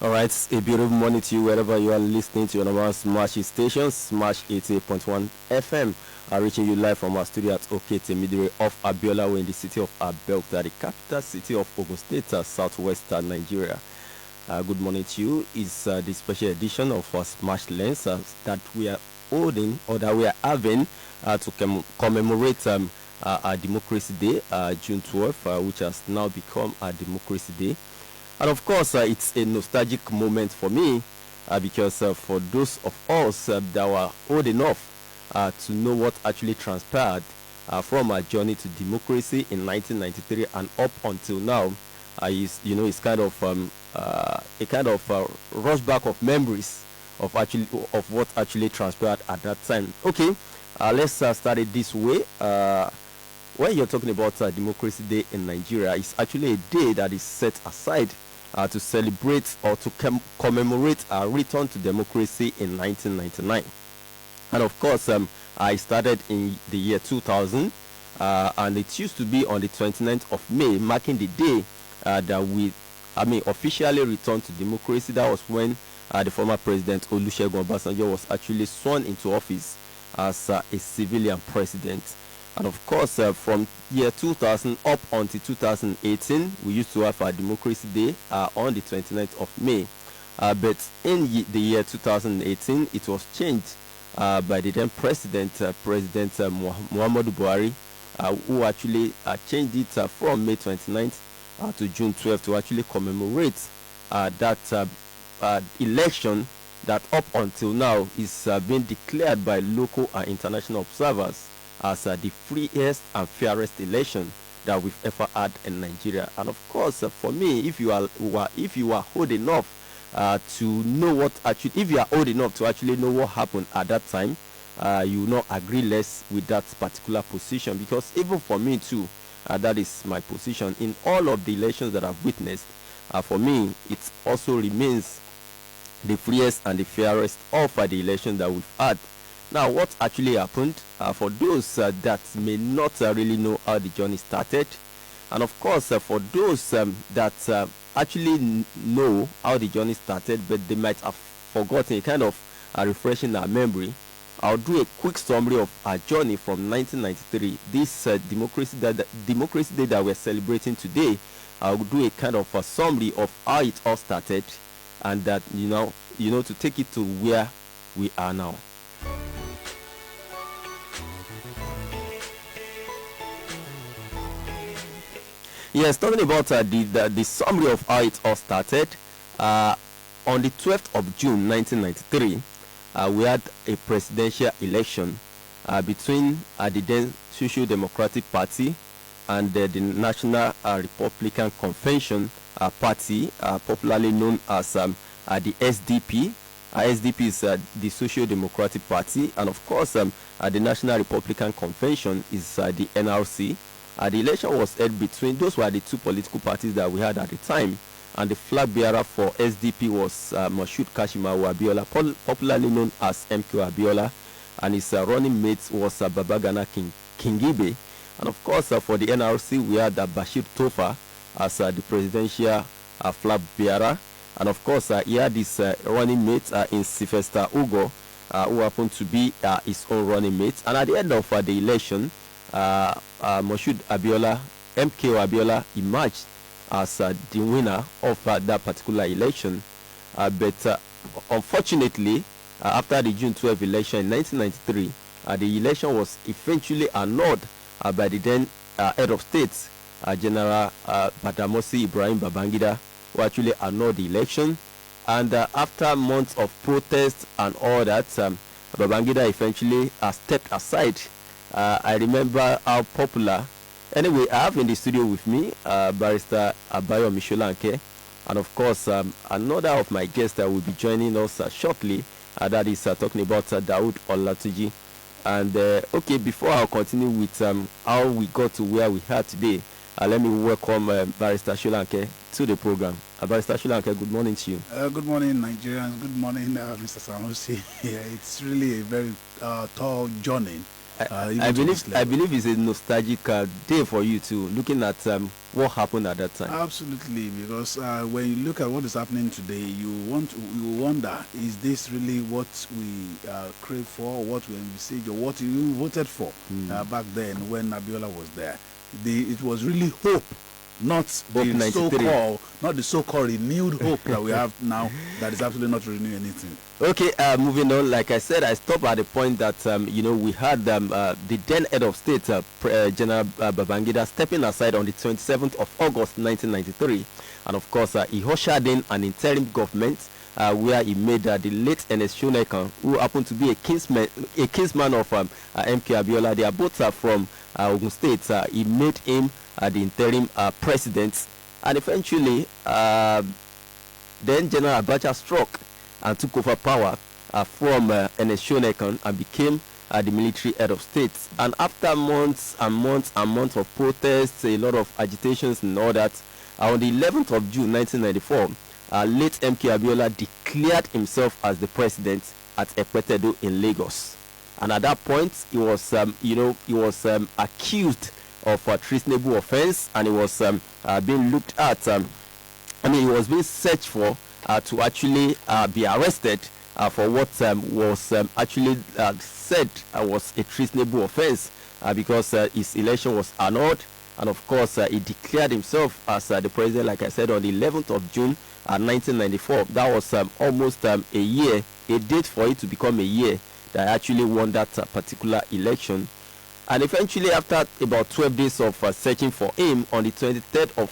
All right, a beautiful morning to you wherever you are listening to your normal Smash station, Smash 88.1 FM. Reaching you live from our studio at Okete Midway of Abiola, in the city of Abeokuta, the capital city of Ogun State, southwestern Nigeria. Good morning to you. It's the special edition of our Smash Lens that we are holding or that we are having to commemorate our Democracy Day, June 12th, which has now become our Democracy Day. And of course, it's a nostalgic moment for me because for those of us that were old enough to know what actually transpired from our journey to democracy in 1993 and up until now, it's kind of a kind of rushback of memories of what actually transpired at that time. Okay, let's start it this way. When you're talking about Democracy Day in Nigeria, it's actually a day that is set aside to celebrate or to commemorate our return to democracy in 1999. And of course, I started in the year 2000, and it used to be on the 29th of May, marking the day that we officially returned to democracy. That was when the former president Olusegun Obasanjo was actually sworn into office as a civilian president. And of course, from year 2000 up until 2018, we used to have our Democracy Day on the 29th of May. But in the year 2018, it was changed by the then President Muhammadu Buhari, who actually changed it from May 29th to June 12th to actually commemorate that election that up until now is being declared by local and international observers as the freest and fairest election that we've ever had in Nigeria. And of course, for me, if you are old enough to know what actually, if you are old enough to actually know what happened at that time, you will not agree less with that particular position, because even for me too, that is my position in all of the elections that I've witnessed. For me, it also remains the freest and the fairest of the election that we've had. Now, what actually happened, for those that may not really know how the journey started, and of course, for those that actually know how the journey started, but they might have forgotten, kind of refreshing our memory, I'll do a quick summary of our journey from 1993. This Democracy Day that we're celebrating today, I'll do a kind of a summary of how it all started, and that, to take it to where we are now. Yes, talking about the summary of how it all started, on the 12th of June 1993, we had a presidential election between the then Social Democratic Party and the National Republican Convention Party, popularly known as the SDP. SDP is the Social Democratic Party, and of course, the National Republican Convention is the NRC. The election was held between, those were the two political parties that we had at the time, and the flag bearer for SDP was Moshood Kashimawo Abiola, popularly known as MK Abiola, and his running mate was Babagana Kingibe. And of course, for the NRC, we had Bashir Tofa as the presidential flag bearer, and of course, he had his running mate in Sylvester Ugo, who happened to be his own running mate. And at the end of the election, Moshood Abiola, MK Abiola, emerged as the winner of that particular election. But unfortunately, after the June 12 election in 1993, the election was eventually annulled by the then head of state, General Badamasi Ibrahim Babangida, who actually annulled the election. And after months of protest and all that, Babangida eventually stepped aside. I remember how popular. Anyway, I have in the studio with me Barrister Abayo Misholanke, and of course, another of my guests that will be joining us shortly. That is talking about Daoud Olatuji. And okay, before I continue with how we got to where we are today, let me welcome Barrister Sholanke to the program. Barrister Sholanke, good morning to you. Good morning, Nigerians. Good morning, Mr. Sanusi. Yeah, it's really a very tall journey I believe it's a nostalgic day for you too, looking at what happened at that time. Absolutely, because when you look at what is happening today, you wonder: is this really what we crave for, or what we envisage, or what you voted for back then when Abiola was there? It was really hope, not the so-called renewed hope that we have now. That is absolutely not renewing anything. Okay, moving on. Like I said, I stopped at the point that we had the then head of state, General Babangida, stepping aside on the 27th of August 1993, and of course he ushered in an interim government where he made the late Ernest Shonekan, who happened to be a kinsman of MK Abiola. They are both from Ogun State. He made him the interim president, and eventually then General Abacha struck and took over power from Ernest Shonekan and became the military head of state. And after months and months and months of protests, a lot of agitations and all that, on the 11th of June 1994, late MK Abiola declared himself as the president at Epetedo in Lagos. And at that point, he was, accused of a treasonable offense, and he was being looked at. He was being searched for to actually be arrested for what was actually said was a treasonable offense because his election was annulled, and of course he declared himself as the president, like I said, on the 11th of June 1994. That was almost a year, a date for it to become a year that I actually won that particular election. And eventually, after about 12 days of searching for him, on the 23rd of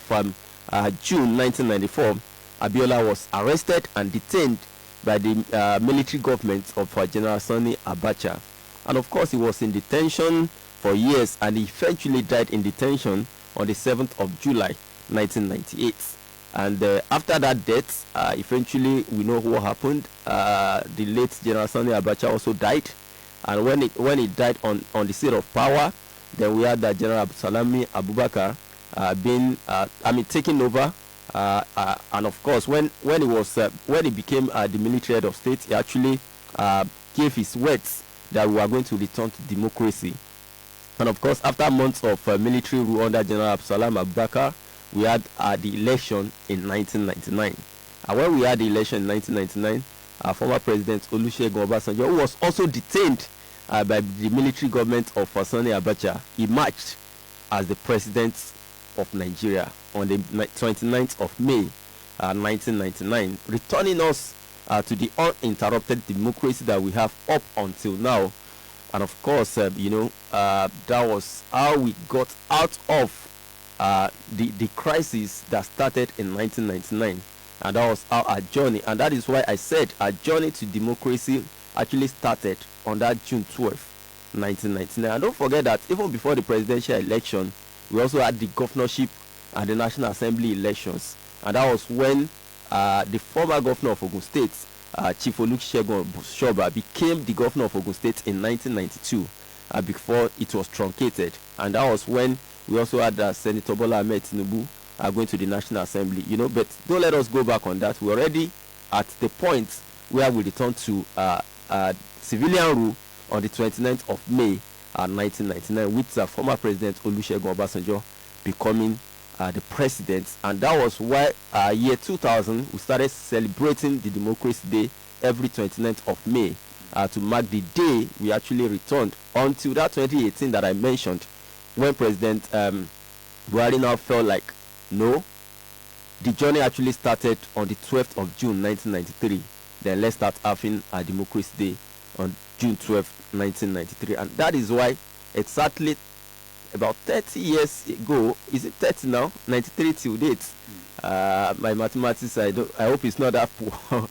June 1994, Abiola was arrested and detained by the military government of General Sani Abacha. And of course, he was in detention for years, and he eventually died in detention on the 7th of July 1998. And after that death, eventually we know what happened. The late General Sani Abacha also died, and when he died on the seat of power, then we had General Salami Abubakar being taking over. And of course, when he became the military head of state, he actually gave his words that we are going to return to democracy. And of course, after months of military rule under General Absalam Abubakar, we had the election in 1999. And when we had the election in 1999, our former president Olusegun Obasanjo, who was also detained by the military government of Sani Abacha, emerged as the president of Nigeria on the 29th of May 1999, returning us to the uninterrupted democracy that we have up until now. And of course, that was how we got out of the crisis that started in 1999, and that was our journey. And that is why I said our journey to democracy actually started on that June 12th, 1999. And don't forget that even before the presidential election, we also had the governorship and the National Assembly elections, and that was when the former governor of Ogun State, Chief Olusegun Shoba, became the governor of Ogun State in 1992 before it was truncated. And that was when we also had Senator Bola Ahmed Tinubu going to the National Assembly. But don't let us go back on that. We're already at the point where we return to civilian rule on the 29th of May 1999, with former President Olusegun Obasanjo becoming the president. And that was why year 2000 we started celebrating the Democracy Day every 29th of May to mark the day we actually returned, until that 2018 that I mentioned, when President Buhari now felt like, no, the journey actually started on the 12th of June 1993. Then let's start having a Democracy Day on June 12th, 1993. And that is why exactly about 30 years ago, is it 30 now? 93 till date. My mathematics, I hope it's not that poor.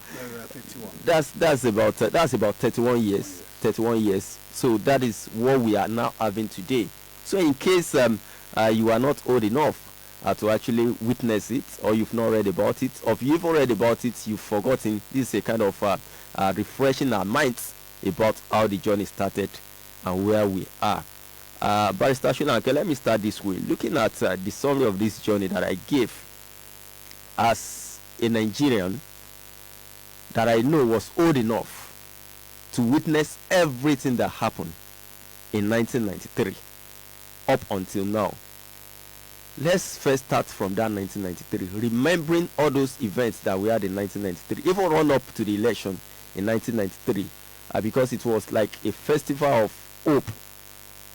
that's about 31 years. 31 years. So that is what we are now having today. So in case you are not old enough to actually witness it, or you've not read about it, or if you've read about it, you've forgotten, this is a kind of refreshing our minds about how the journey started and where we are. Barrister Sholanke, let me start this way. Looking at the summary of this journey that I gave, as a Nigerian that I know was old enough to witness everything that happened, in 1993 up until now. Let's first start from that 1993, remembering all those events that we had in 1993, even run up to the election in 1993, because it was like a festival of hope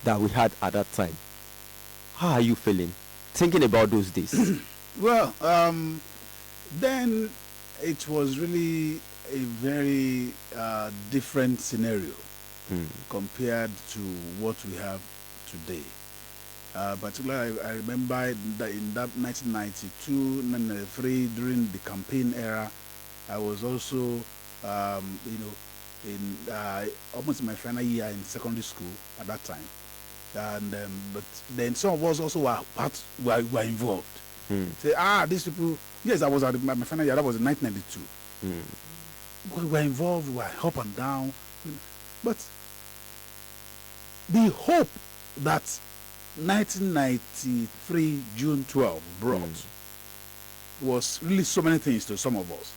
that we had at that time. How are you feeling thinking about those days? Well, then it was really a very different scenario compared to what we have today. Particularly, I remember that in that 1992, 1993, during the campaign era, I was also, in almost my final year in secondary school at that time. And but then some of us also were involved. Say, these people. Yes, I was at my final year. That was in 1992. We were involved. We were up and down, but the hope that 1993 June 12 brought was really so many things to some of us.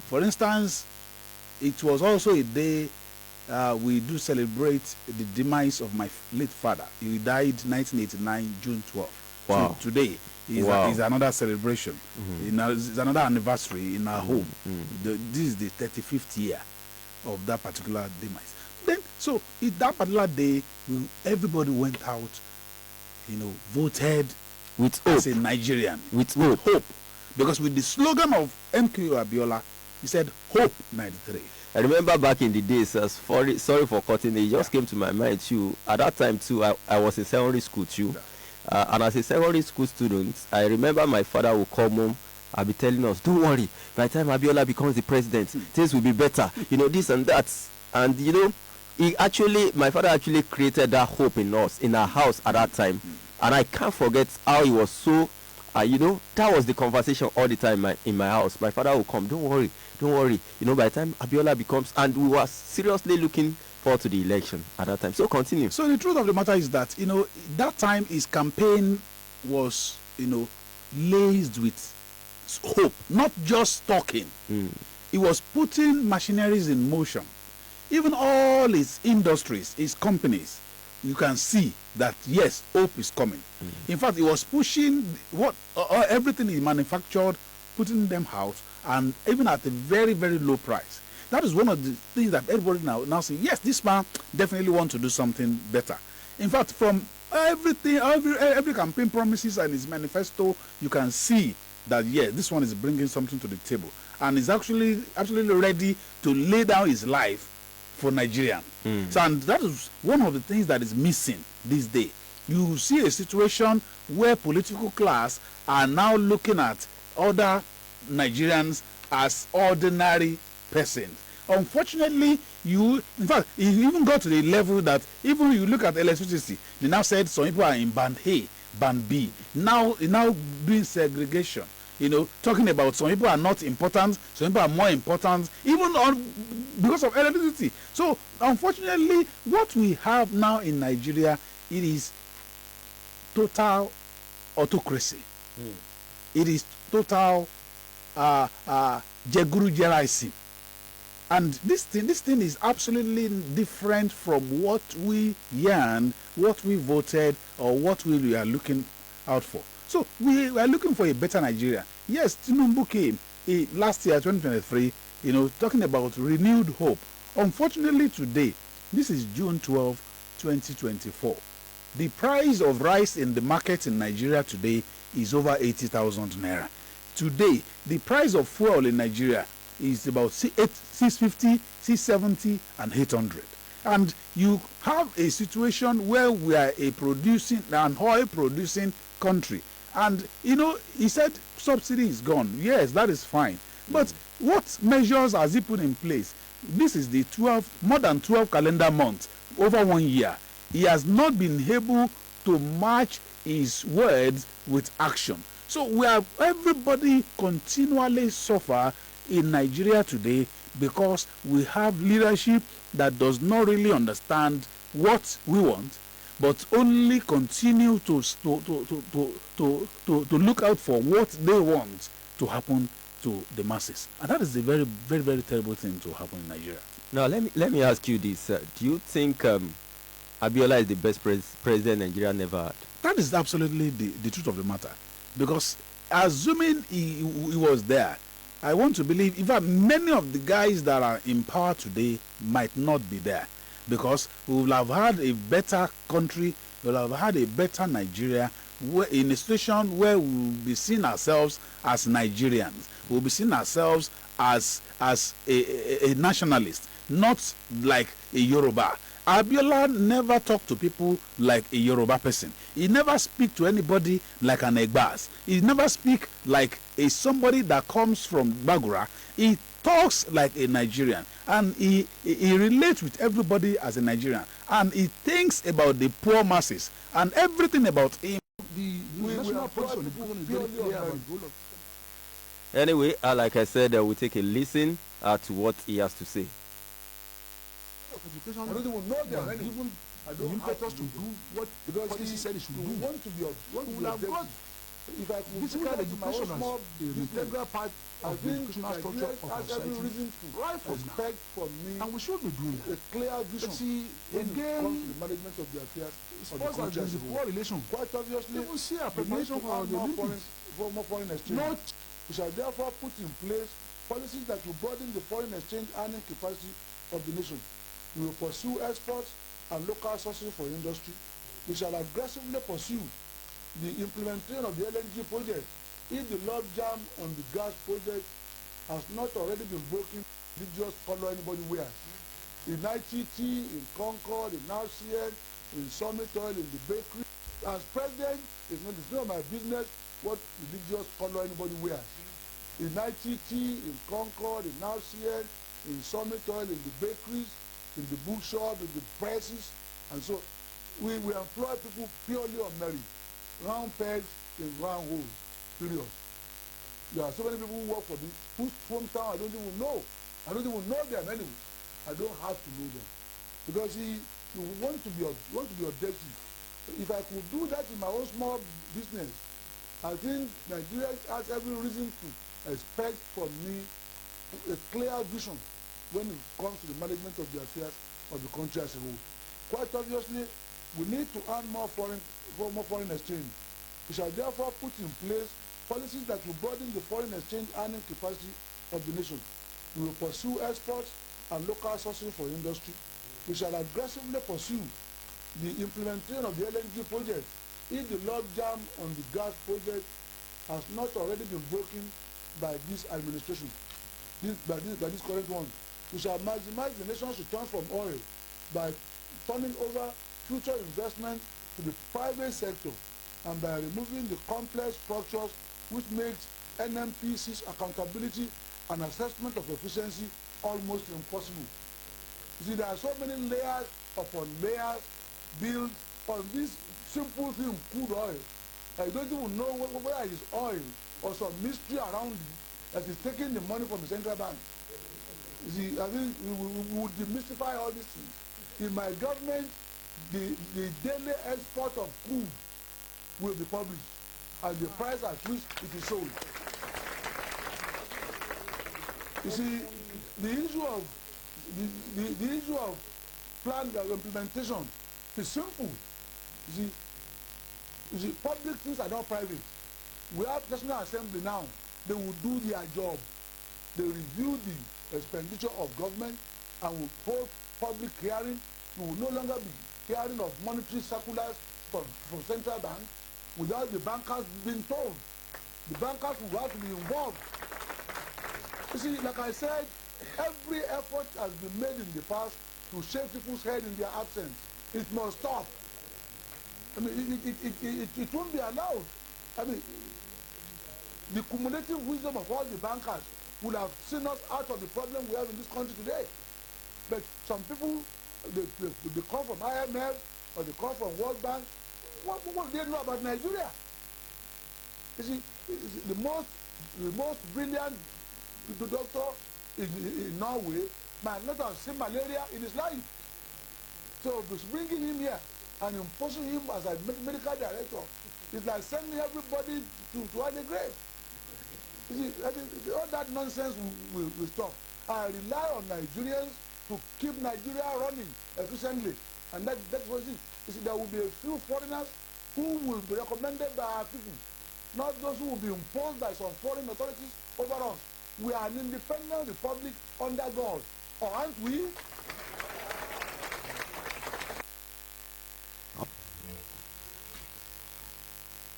For instance, it was also a day we do celebrate the demise of my late father. He died 1989 June 12. Wow. So today is another celebration. It's another anniversary in our home. This is the 35th year of that particular demise. Then, so that particular day, everybody went out, voted with hope. As a Nigerian. With hope. Because with the slogan of MK Abiola, he said, Hope 93. I remember back in the days, sorry for cutting it just came to my mind too. At that time too, I was in secondary school too. And as a secondary school student, I remember my father would come home and be telling us, don't worry, by the time Abiola becomes the president, things will be better, this and that. And my father actually created that hope in us, in our house at that time. And I can't forget how he was so, that was the conversation all the time in my house. My father would come, don't worry, by the time Abiola becomes, and we were seriously looking forward to the election at that time. So continue. So the truth of the matter is that, that time his campaign was, laced with hope, not just talking. He was putting machineries in motion. Even all his industries, his companies, you can see that, yes, hope is coming. In fact, he was pushing everything he manufactured, putting them out, and even at a very, very low price. That is one of the things that everybody now say, yes, this man definitely wants to do something better. In fact, from everything, every campaign promises and his manifesto, you can see that, yeah, this one is bringing something to the table. And is actually absolutely ready to lay down his life for Nigeria. So, and that is one of the things that is missing this day. You see a situation where political class are now looking at other Nigerians as ordinary persons. Unfortunately, in fact, it even got to the level that even you look at electricity, they now said some people are in band A, band B. Now doing segregation. Talking about some people are not important, some people are more important, even because of electricity. So, unfortunately, what we have now in Nigeria, it is total autocracy. It is total Jeguru. And this thing is absolutely different from what we yearned, what we voted, or what we are looking out for. So we are looking for a better Nigeria. Yes, Tinubu came last year, 2023, talking about renewed hope. Unfortunately, today, this is June 12, 2024. The price of rice in the market in Nigeria today is over 80,000 naira. Today, the price of fuel in Nigeria is about 650, 670, and 800. And you have a situation where we are an oil-producing country. And, he said subsidy is gone. Yes, that is fine. But what measures has he put in place? This is the more than 12 calendar months, over 1 year. He has not been able to match his words with action. So everybody continually suffer in Nigeria today because we have leadership that does not really understand what we want, but only continue to look out for what they want to happen to the masses. And that is a very, very, very terrible thing to happen in Nigeria. Now, let me ask you this. Do you think Abiola is the best president Nigeria never had. That is absolutely the truth of the matter. Because assuming he was there, I want to believe, in fact, many of the guys that are in power today might not be there. Because we will have had a better country, we will have had a better Nigeria, in a situation where we will be seeing ourselves as Nigerians. We will be seeing ourselves as a nationalist, not like a Yoruba. Abiola never talked to people like a Yoruba person. He never speak to anybody like an Egbas. He never speak like a somebody that comes from Bagura. He talks like a Nigerian, and he relates with everybody as a Nigerian, and he thinks about the poor masses, and everything about him. Anyway, like I said, we'll take a listen to what he has to say. Education, I don't even know them. Even the impetus to do what the policy said it should do. Want to be if I could physical education as an integral part of the educational structure of our society, right from respect for me, and we should be doing a clear vision. See, again, the management of the affairs of the country as a poor relation. Quite obviously, we will see a preparation for the Olympics, for more foreign exchange. Not, we shall therefore put in place policies that will broaden the foreign exchange earning capacity of the nation. We will pursue exports and local sources for industry. We shall aggressively pursue the implementation of the LNG project. If the log jam on the gas project has not already been broken, we just follow anybody where. In ITT, in Concord, in RCN, in Summit Oil, in the bakery. As president, it's not my business what religious follow anybody where. In ITT, in Concord, in RCN, in Summit Oil, in the bakeries, in the bookshop, in the presses, and so we employ people purely on merit. Round pegs in round holes, period. There are so many people who work for me whose hometown I don't even know. I don't even know them anyway. I don't have to know them. Because you want to be objective. If I could do that in my own small business, I think Nigeria has every reason to expect from me a clear vision when it comes to the management of the affairs of the country as a whole. Quite obviously, we need to earn more foreign exchange. We shall therefore put in place policies that will broaden the foreign exchange earning capacity of the nation. We will pursue exports and local sourcing for industry. We shall aggressively pursue the implementation of the LNG project. If the log jam on the gas project has not already been broken by this administration, by this current one, we shall maximize the nation's return from oil by turning over future investment to the private sector and by removing the complex structures which makes NMPC's accountability and assessment of efficiency almost impossible. You see, there are so many layers upon layers built on this simple thing, crude oil. I don't even know whether it is oil or some mystery around it that is taking the money from the central bank. You see, I think we would demystify all these things. In my government, the daily export of crude will be published and the price at which it is sold. You see, the issue of plan implementation is simple. You see, public things are not private. We have National Assembly now. They will do their job. They review the expenditure of government and will hold public hearing. We will no longer be hearing of monetary circulars from central bank without the bankers being told. The bankers will have to be involved. You see, like I said, every effort has been made in the past to shake people's head in their absence. It must stop. I mean, it won't be allowed. I mean, the cumulative wisdom of all the bankers would have seen us out of the problem we have in this country today. But some people, they come from IMF or they come from World Bank. What do they know about Nigeria? You see, the most brilliant doctor in Norway might not have seen malaria in his life. So bringing him here and imposing him as a medical director is like sending everybody to the grave. You see, I think all that nonsense will stop. I rely on Nigerians to keep Nigeria running efficiently. And that's what it is. You see, there will be a few foreigners who will be recommended by our people, not those who will be imposed by some foreign authorities over us. We are an independent republic under God, or aren't we?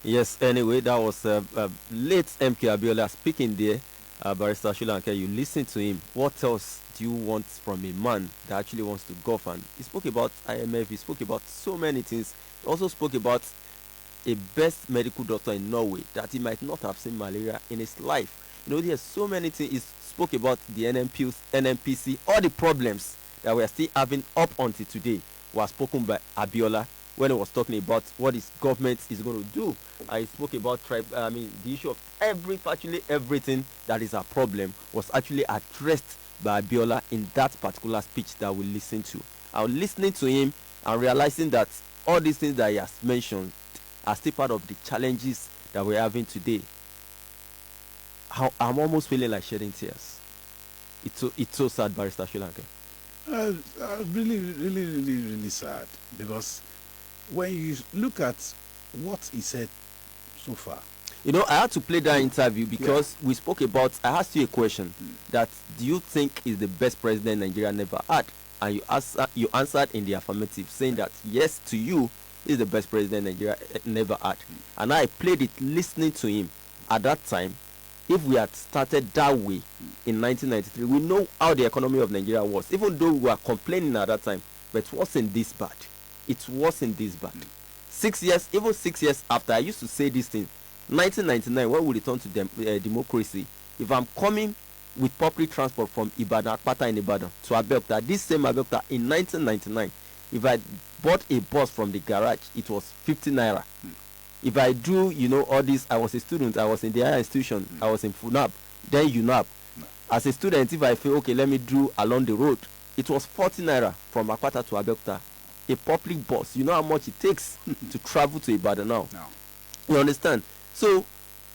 Yes, anyway, that was late MK Abiola speaking there. Barrister Shulanke, you listen to him. What else do you want from a man that actually wants to govern? He spoke about IMF, he spoke about so many things. He also spoke about a best medical doctor in Norway that he might not have seen malaria in his life. You know, there's so many things. He spoke about the NNPC, all the problems that we are still having up until today were spoken by Abiola when he was talking about what his government is going to do. He spoke about the issue of virtually everything that is a problem was actually addressed by Abiola in that particular speech that we listened to. I was listening to him and realizing that all these things that he has mentioned are still part of the challenges that we're having today. I'm almost feeling like shedding tears. It's so sad, Barrister Shulanke. Really sad, because when you look at what he said so far, you know, I had to play that interview because we spoke about, I asked you a question that do you think is the best president Nigeria never had? And you answered in the affirmative, saying that yes, to you, is the best president Nigeria never had. And I played it listening to him. At that time, if we had started that way in 1993, we know how the economy of Nigeria was, even though we were complaining at that time, but it wasn't this bad. It wasn't this bad. 6 years, even 6 years after, I used to say this thing. 1999, when we return to democracy, if I'm coming with public transport from Ibadan, Akpata in Ibadan, to Abeokuta, this same Abeokuta in 1999, if I bought a bus from the garage, it was 50 naira. If I do, you know, all this, I was a student, I was in the higher institution, I was in FUNAB, then UNAB. As a student, if I feel, okay, let me do along the road, it was 40 naira from Akpata to Abeokuta. A public bus, you know how much it takes to travel to Ibadan now. No. You understand? So,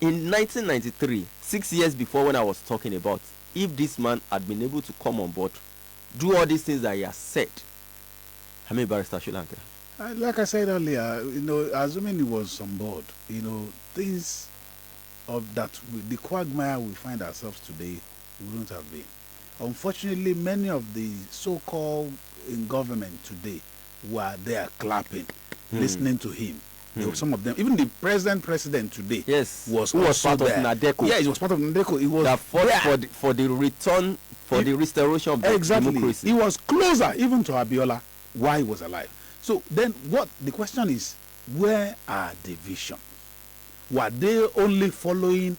in 1993, 6 years before when I was talking about, if this man had been able to come on board, do all these things that he has said, I mean, Barrister Shulanke. Like I said earlier, you know, assuming he was on board, you know, things of that, the quagmire we find ourselves today, we wouldn't have been. Unfortunately, many of the so-called in government today were there clapping, listening to him. There were some of them, even the president today, yes, was who was part there. of NADECO. Yeah, he was part of NADECO. He was that fought for the return, for the restoration of democracy. He was closer even to Abiola while he was alive. So then, what the question is, where are the vision? Were they only following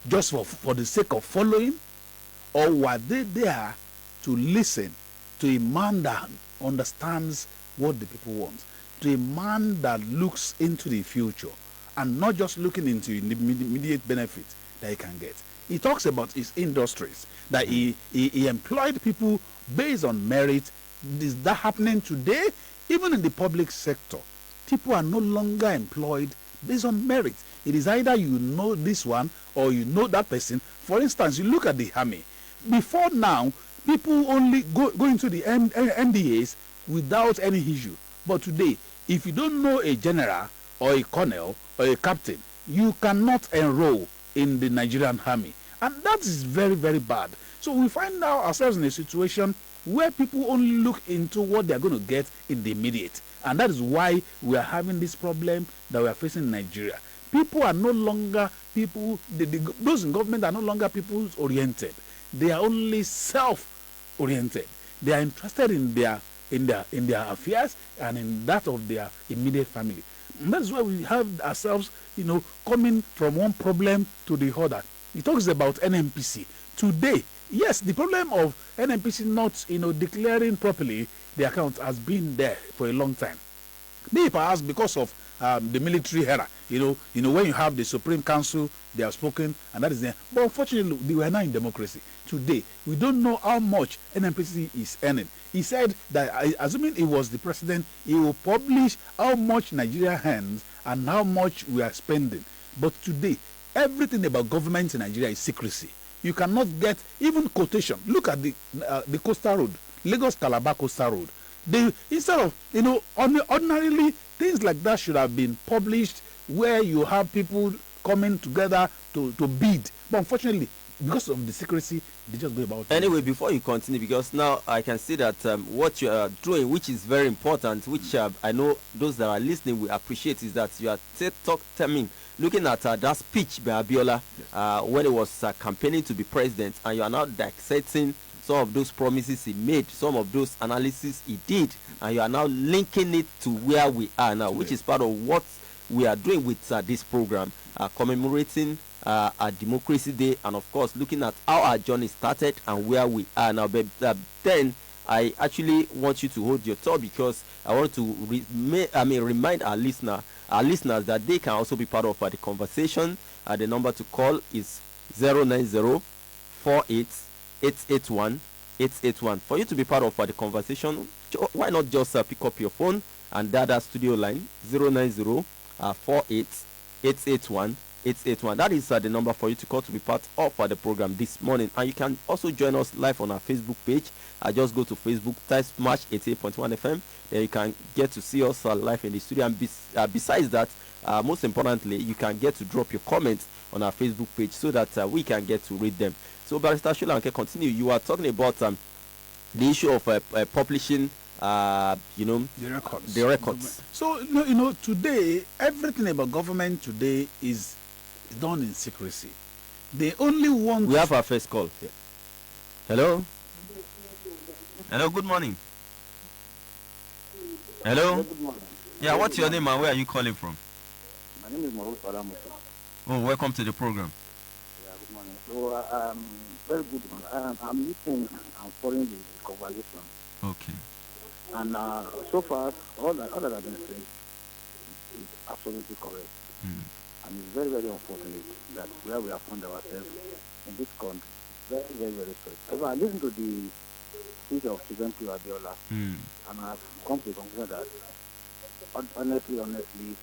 just for the sake of following, or were they there to listen to a man that understands what the people want, to a man that looks into the future and not just looking into the immediate benefit that he can get? He talks about his industries, that he employed people based on merit. Is that happening today? Even in the public sector, people are no longer employed based on merit. It is either you know this one or you know that person. For instance, you look at the army. Before now, people only go into the NDAs without any issue. But today, if you don't know a general or a colonel or a captain, you cannot enroll in the Nigerian army. And that is very, very bad. So we find ourselves in a situation where people only look into what they are going to get in the immediate. And that is why we are having this problem that we are facing in Nigeria. People are no longer those in government are no longer people-oriented. They are only self-oriented. They are interested in their affairs and in that of their immediate family. And that's why we have ourselves, you know, coming from one problem to the other. He talks about NNPC. Today, yes, the problem of NNPC not, you know, declaring properly the account has been there for a long time. Maybe perhaps because of the military era, you know, when you have the Supreme Council, they have spoken, and that is there. But unfortunately, we are now in democracy. Today, we don't know how much NNPC is earning. He said that, assuming he was the president, he will publish how much Nigeria earns and how much we are spending. But today, everything about government in Nigeria is secrecy. You cannot get even quotation. Look at the coastal road, Lagos-Calabar coastal road. They, instead of, ordinarily things like that should have been published where you have people coming together to bid. But unfortunately, because of the secrecy, they just go about it. Anyway, before you continue, because now I can see that what you are doing, which is very important, which I know those that are listening will appreciate, is that you are looking at that speech by Abiola when he was campaigning to be president, and you are now dissecting some of those promises he made, some of those analysis he did, and you are now linking it to where we are now, which is part of what we are doing with this program, commemorating our Democracy Day, and of course looking at how our journey started and where we are now. But then I actually want you to hold your thought, because I want to remind our listeners that they can also be part of the conversation. The number to call is 09048881881. For you to be part of the conversation, why not just pick up your phone and dial that studio line 09048881881. That is the number for you to call to be part of the program this morning. And you can also join us live on our Facebook page. Just go to Facebook, type Smash 88.1 FM. Then you can get to see us live in the studio. And besides that, most importantly, you can get to drop your comments on our Facebook page so that we can get to read them. So, Barrister Sholanke, continue. You are talking about the issue of publishing, the records. So, today, everything about government today is done in secrecy. They only want... We have our first call. Yeah. Hello? Hello, good morning. Hello? Good morning. Yeah, what's your name and where are you calling from? My name is Maru Salamuto. Oh, welcome to the program. Yeah, good morning. So, very good. I'm listening and following the conversation. Okay. And so far, all that I've been saying is absolutely correct. And it's very, very unfortunate that where we have found ourselves in this country, very, very, very sorry. I listened to the speech of President Abiola, and I've come to the conclusion that honestly, is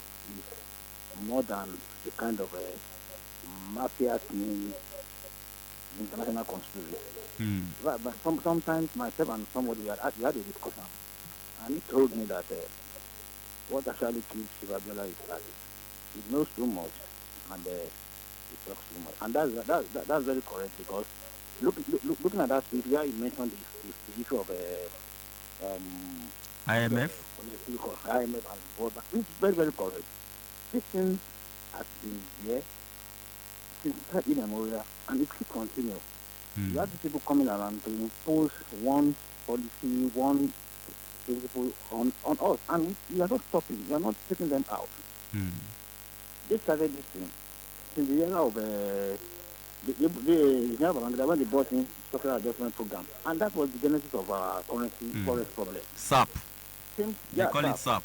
more than the kind of a mafia thing, international conspiracy. But sometimes myself and somebody we had a discussion, and he told me that what actually kills Abiola is that he knows too much and he talks too much, and that's very correct, because looking at that speech where he mentioned the issue of IMF and World Bank, it's very, very correct. This thing has been there since time immemorial, and it will continue. You have the people coming around to impose one policy, one principle on us, and we are not stopping. We are not taking them out. They started this thing in the era of when they brought in structural adjustment program, and that was the genesis of our currency forex problem. SAP. They call it SAP.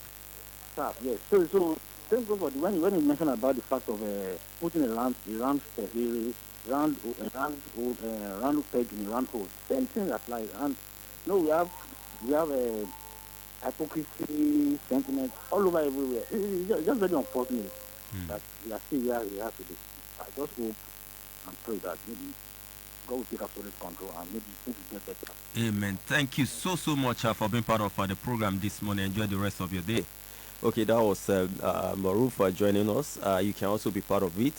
SAP, yes. So same goes for when you mentioned about the fact of putting a round peg in a round hole. Same thing applies. And we have a hypocrisy sentiment all over everywhere. It's just very unfortunate that we are still where we are today. I just hope and pray that maybe God will take absolute control and maybe things will get better. Amen. Thank you so much for being part of the program this morning. Enjoy the rest of your day. Okay, that was Maruf for joining us. You can also be part of it.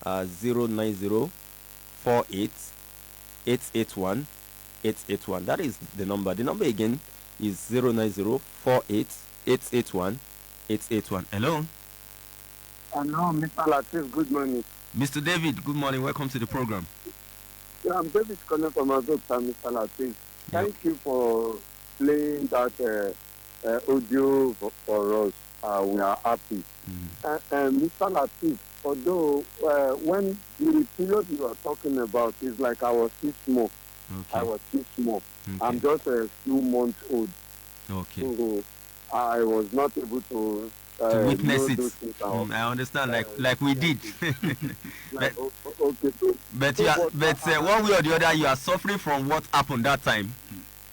09048881881. That is the number. The number again is 09048881881. Hello? Hello, Mr. Latif. Good morning. Mr. David, good morning. Welcome to the program. Yeah, I'm David calling from Azota, Mr. Latif. Thank you for playing that audio for us. We are happy. Mr. Latif, although when the period you are talking about is like I was 6 months. Okay. I was 6 months. Okay. I'm just a few months old. Okay. So I was not able to witness it. I understand, like we did. Like, okay, so, but one way or the other, you are suffering from what happened that time.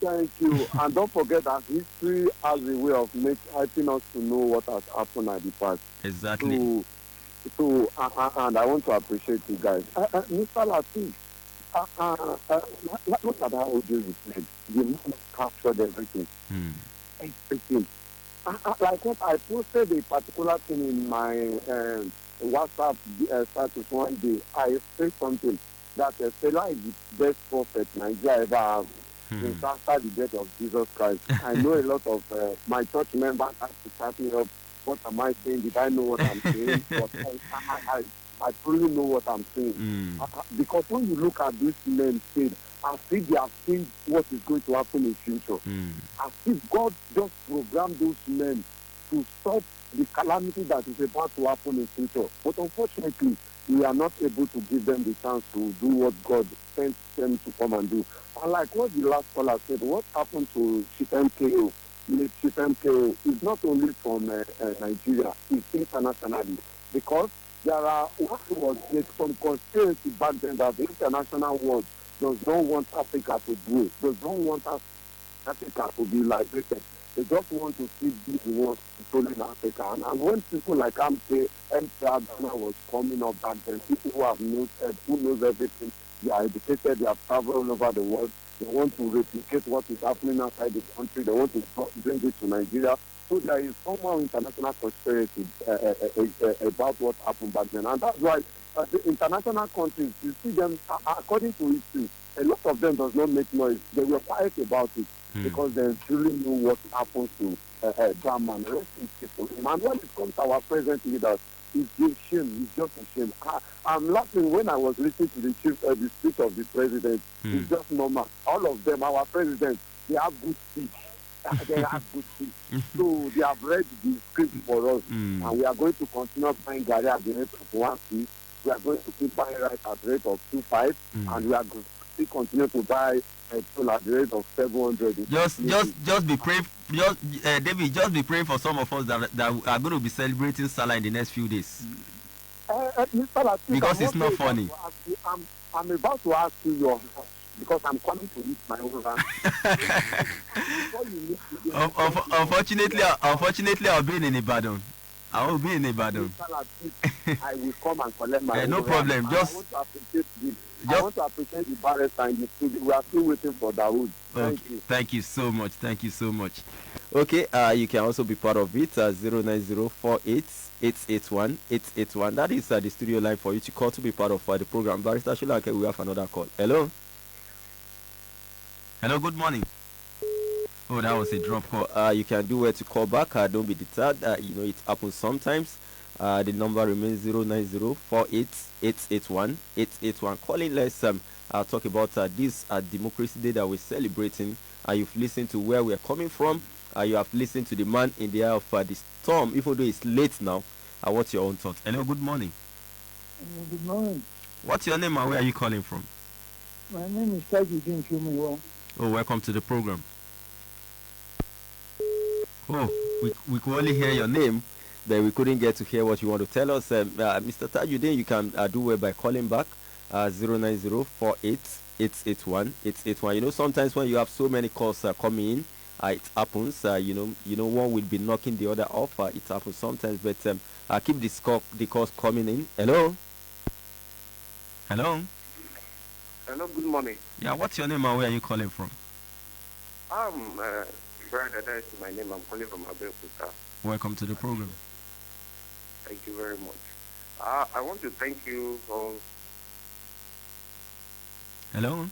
Thank you. And don't forget that history has a way of helping us to know what has happened at the past. Exactly. So and I want to appreciate you guys. Mr. Latif, look at how audio you played. You captured everything. everything. Like what I posted a particular thing in my WhatsApp status one day. I said something that Stella is the best prophet Nigeria ever have since after the death of Jesus Christ. I know a lot of my church members have to start me up. What am I saying? Did I know what I'm saying? But I truly know what I'm saying. Because when you look at these men said, I think they have seen what is going to happen in future. As if God just programmed those men to stop the calamity that is about to happen in future. But unfortunately, we are not able to give them the chance to do what God sent them to come and do. And like what the last caller said, what happened to Chief MKO, Chief MKO is not only from Nigeria, it's internationally. Because there are there's some conspiracy back then that the international world does not want Africa to grow, does not want Africa to be liberated. They just want to see these wars controlling Africa. And when people like MK Ghana was coming up back then, people who have who knows everything, they are educated, they have traveled all over the world, they want to replicate what is happening outside the country, they want to bring it to Nigeria. So there is somehow international conspiracy about what happened back then. And that's why the international countries, you see them, according to history, a lot of them does not make noise. They were quiet about it because they truly know what happens to drama and rest in peace for him. And when it comes to our present leaders, it's just shame. It's just a shame. I'm laughing when I was listening to the speech of the president. It's just normal. All of them, our presidents, they have good speech. They have good speech. So they have read the script for us. And we are going to continue buying Gary at the rate of 1 6. We are going to keep buying rice at the rate of 2.5. And we are going to continue to buy petrol at the rate of 700. Just be praying, David. Just be praying for some of us that are going to be celebrating Salah in the next few days. Mr. Latif, because it's not funny. I'm about to ask you your because I'm coming to eat my own land. Unfortunately, I'll be in Ibadan. I will be in Ibadan. I will come and collect my no problem. I want to appreciate the barrister in the studio. We are still waiting for Dawood. Thank you. Thank you so much. Thank you so much. Okay, you can also be part of it. 09048881881. That is the studio line for you to call to be part of the program. Barrister Shulake, we have another call. Hello. Hello. Good morning. Oh, that was a drop call. You can do where to call back. Don't be deterred. It happens sometimes. The number remains 09048881881. Calling, let's talk about this Democracy Day that we're celebrating. You've listened to where we're coming from. You have listened to the man in the eye of the storm, even though it's late now. What's your own thoughts? Hello, good morning. Good morning. What's your name and where are you calling from? My name is Tajudeen Shumiwa. Oh, welcome to the program. Oh, we could only hear your name, but we couldn't get to hear what you want to tell us. Mr. Tajudeen, you can do well by calling back 09048881881. Sometimes when you have so many calls coming in, it happens. One will be knocking the other off. It happens sometimes, but keep the calls coming in. Hello. Hello. Hello. Good morning. Yeah. What's your name and where are you calling from? Brother, that is my name. I'm calling from Abeokuta. Welcome to the program. Thank you very much. I want to thank you for... Hello?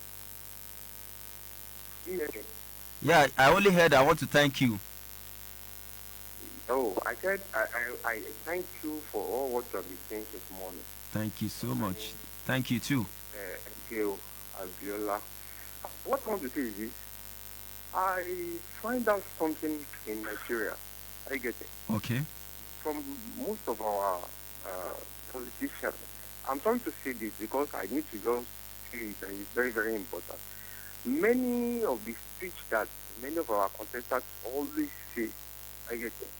Yeah. Yeah, I only heard I want to thank you. Oh, I said I thank you for all what you have been saying this morning. Thank you so much. Thank you too. Thank you, Abiola. What I want to say is this. I find out something in Nigeria. I get it. Okay. From most of our politicians. I'm sorry to say this because I need to just say it and it's very, very important. Many of the speech that many of our contestants always say, I get it.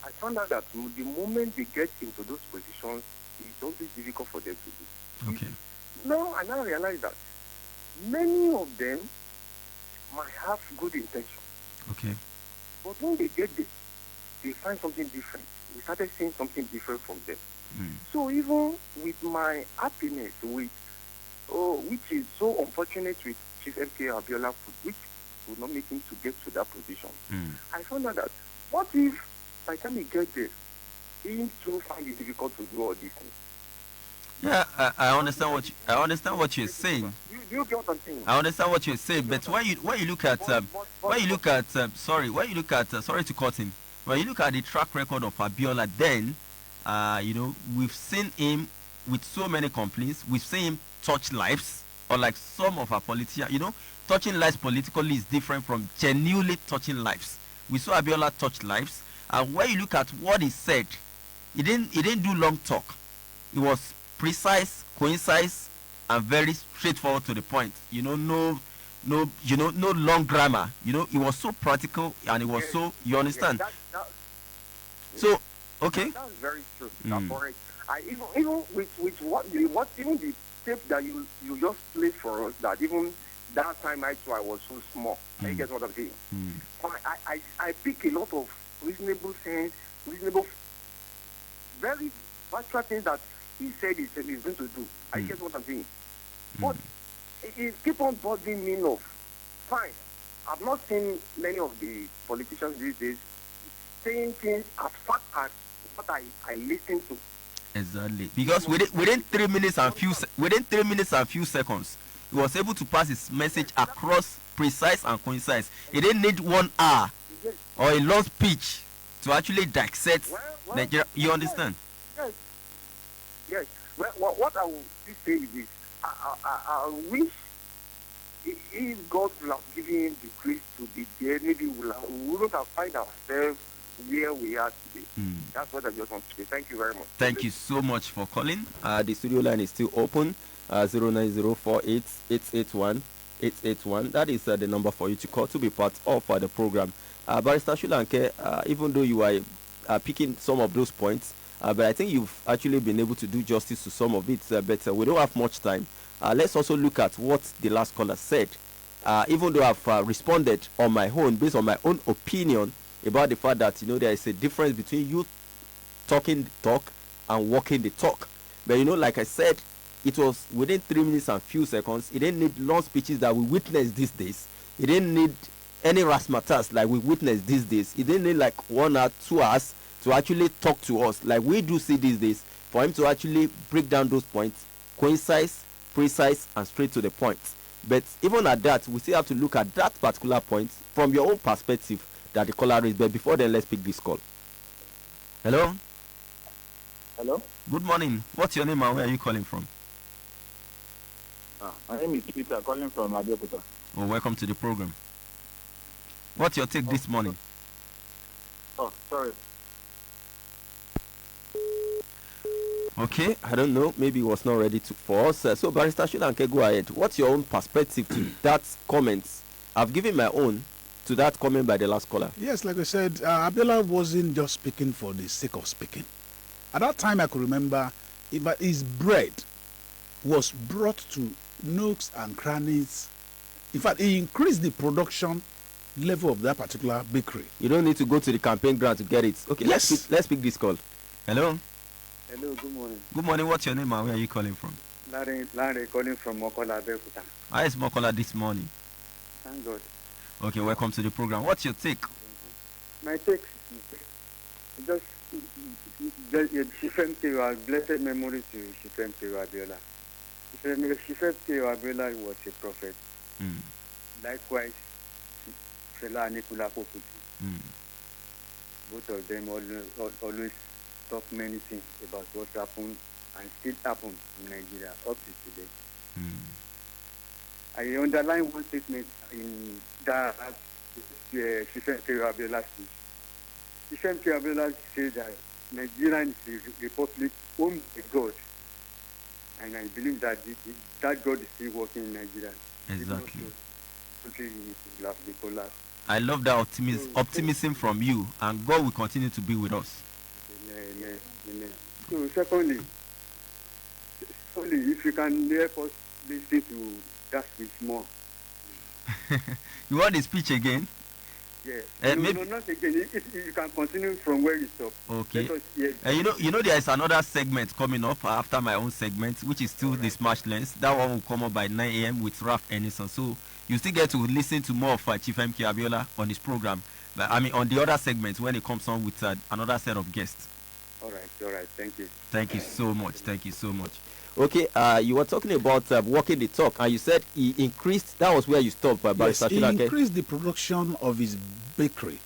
I found out that the moment they get into those positions, it's always difficult for them to do. Okay. No, I now realize that many of them might have good intention. Okay. But when they get there, they find something different. We started seeing something different from them. So even with my happiness, which is so unfortunate with Chief MK Abiola, which would not make him to get to that position. Mm. I found out that what if by the time he gets there, he too find it difficult to do all these things. Yeah, I understand what you're saying. Do you get what I'm saying? I understand what you're saying, but when you look at sorry to cut him. When you look at the track record of Abiola, then we've seen him with so many complaints. We've seen him touch lives, unlike some of our politicians. Touching lives politically is different from genuinely touching lives. We saw Abiola touch lives, and when you look at what he said, he didn't do long talk. It was precise, concise, and very straightforward to the point. No long grammar. It was so practical, and it was so, you understand. So okay. That's very true. That's correct. Even with what even the tape that you just played for us, that even that time I was so small. You get what I'm saying? I pick a lot of reasonable sense, very practical things that he said he's going to do. I get what I'm saying. But it keep on bothering me enough. Fine. I've not seen many of the politicians these days saying things as fast as what I listen to. Exactly. Because within 3 minutes and few seconds, he was able to pass his message across precise and concise. He didn't need 1 hour or a long speech to actually dissect Nigeria. You understand? Yes. Well, what I will still say is this. I wish if God would have given him the grace to be there, maybe we wouldn't have find ourselves where we are today. That's what I just want to say. Thank you very much. Thank you so much for calling. The studio line is still open. 09048881881. That is the number for you to call to be part of the program. Barrister Shulanke, even though you are picking some of those points, but I think you've actually been able to do justice to some of it. But we don't have much time. Let's also look at what the last caller said. Even though I've responded on my own, based on my own opinion, about the fact that there is a difference between you talking the talk and walking the talk. But like I said, it was within 3 minutes and few seconds. It didn't need long speeches that we witness these days. It didn't need any razzmatazz like we witness these days. It didn't need like 1 or 2 hours to actually talk to us like we do see these days, for him to actually break down those points, concise, precise, and straight to the point. But even at that, we still have to look at that particular point from your own perspective that the caller raised. But before then, let's pick this call. Hello? Hello? Good morning. What's your name and where are you calling from? My name is Peter, calling from Abeokuta. Oh, welcome to the program. What's your take this morning? Oh, sorry. Okay, I don't know. Maybe it was not ready for us. So, Barrister Shulanke, go ahead. What's your own perspective to that comment? I've given my own to that comment by the last caller. Yes, like I said, Abiola wasn't just speaking for the sake of speaking. At that time, I could remember his bread was brought to nooks and crannies. In fact, he increased the production level of that particular bakery. You don't need to go to the campaign ground to get it. Okay, yes. Let's pick this call. Hello? Hello, good morning. Good morning. What's your name and where are you calling from? Larry calling from Mokola, Abeokuta. How is Mokola this morning? Thank God. Okay, welcome to the program. What's your take? My take is just Shifem Tewa, blessed memory to Shifem Tewa Abiola. Shifem Tewa Abiola was a prophet. Likewise, Fela Anikulapo Kuti. Both of them always talk many things about what happened and still happen in Nigeria up to today. I underline one statement in that Shifem Tewa Abiola speech. Shifem Tewa Abiola said that Nigeria is a republic owned by God, and I believe that that God is still working in Nigeria. Exactly. Collapse. I love that optimism from you, and God will continue to be with us. Amen. So secondly, if you can help us listen to that speech more. You want the speech again? Yes. Maybe. No, not again. If you can continue from where you stop. Okay. Let us hear. You know, there is another segment coming up after my own segment, which is still the Smash Lens. That one will come up by 9 a.m. with Ralph Ennison. So you still get to listen to more of Chief MK Abiola on his program. But I mean, on the other segments when it comes on with another set of guests. All right. Thank you. Thank you so much. Thank you so much. Okay, you were talking about walking the talk, and you said he increased. That was where you stopped, by Yes, he increased the production of his bakery,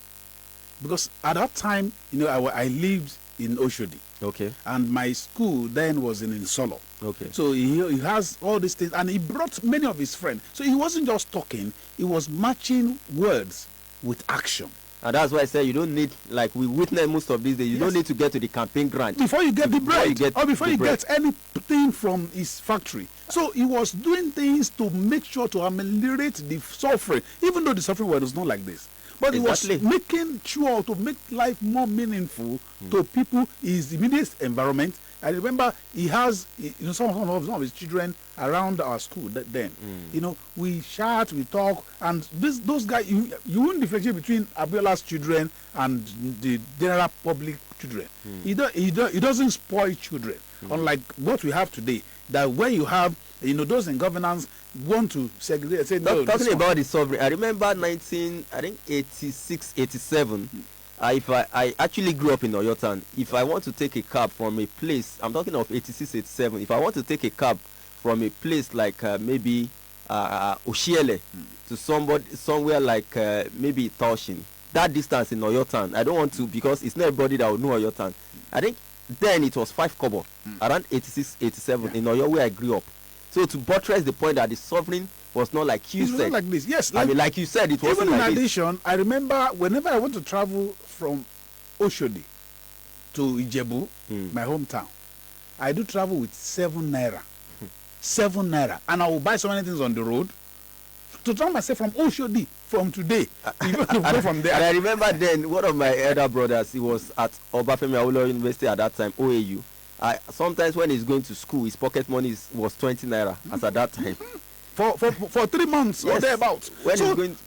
because at that time, I lived in Oshodi. Okay. And my school then was in Solo. Okay. So he has all these things, and he brought many of his friends. So he wasn't just talking; he was matching words with action. And that's why I said you don't need, like we witness most of these days, you don't need to get to the campaign ground before you get the bread, before you bread. get anything from his factory. So he was doing things to make sure to ameliorate the suffering, even though the suffering was not like this. But exactly. he was making sure to make life more meaningful to people, his immediate environment. I remember he has, some of his children around our school then. We chat, we talk, and those guys, you wouldn't differentiate between Abiola's children and the general public children. He doesn't spoil children, unlike what we have today. That where you have, those in governance want to segregate. Say, no, talking about the sovereign, I remember 86, 87. If I actually grew up in Oyotan, if I want to take a cab from a place, I'm talking of 86, 87, if I want to take a cab from a place like maybe Oshiele to somewhere like maybe Taoshin, that distance in Oyotan, I don't want to, because it's not everybody that will know Oyotan. I think then it was 5 kobo, around 86, 87 in Oyo where I grew up. So to buttress the point that the sovereign was not like you said. Not like this. Yes, like you said, it wasn't like this. Even in addition, I remember whenever I want to travel from Oshodi to Ijebu, my hometown, I do travel with 7 naira. 7 naira. And I will buy so many things on the road to travel myself from Oshodi from today. Go from there. And I remember then, one of my elder brothers, he was at Obafemi Awolowo University at that time, OAU. Sometimes when he's going to school, his pocket money was 20 naira as at that time. For 3 months or thereabouts.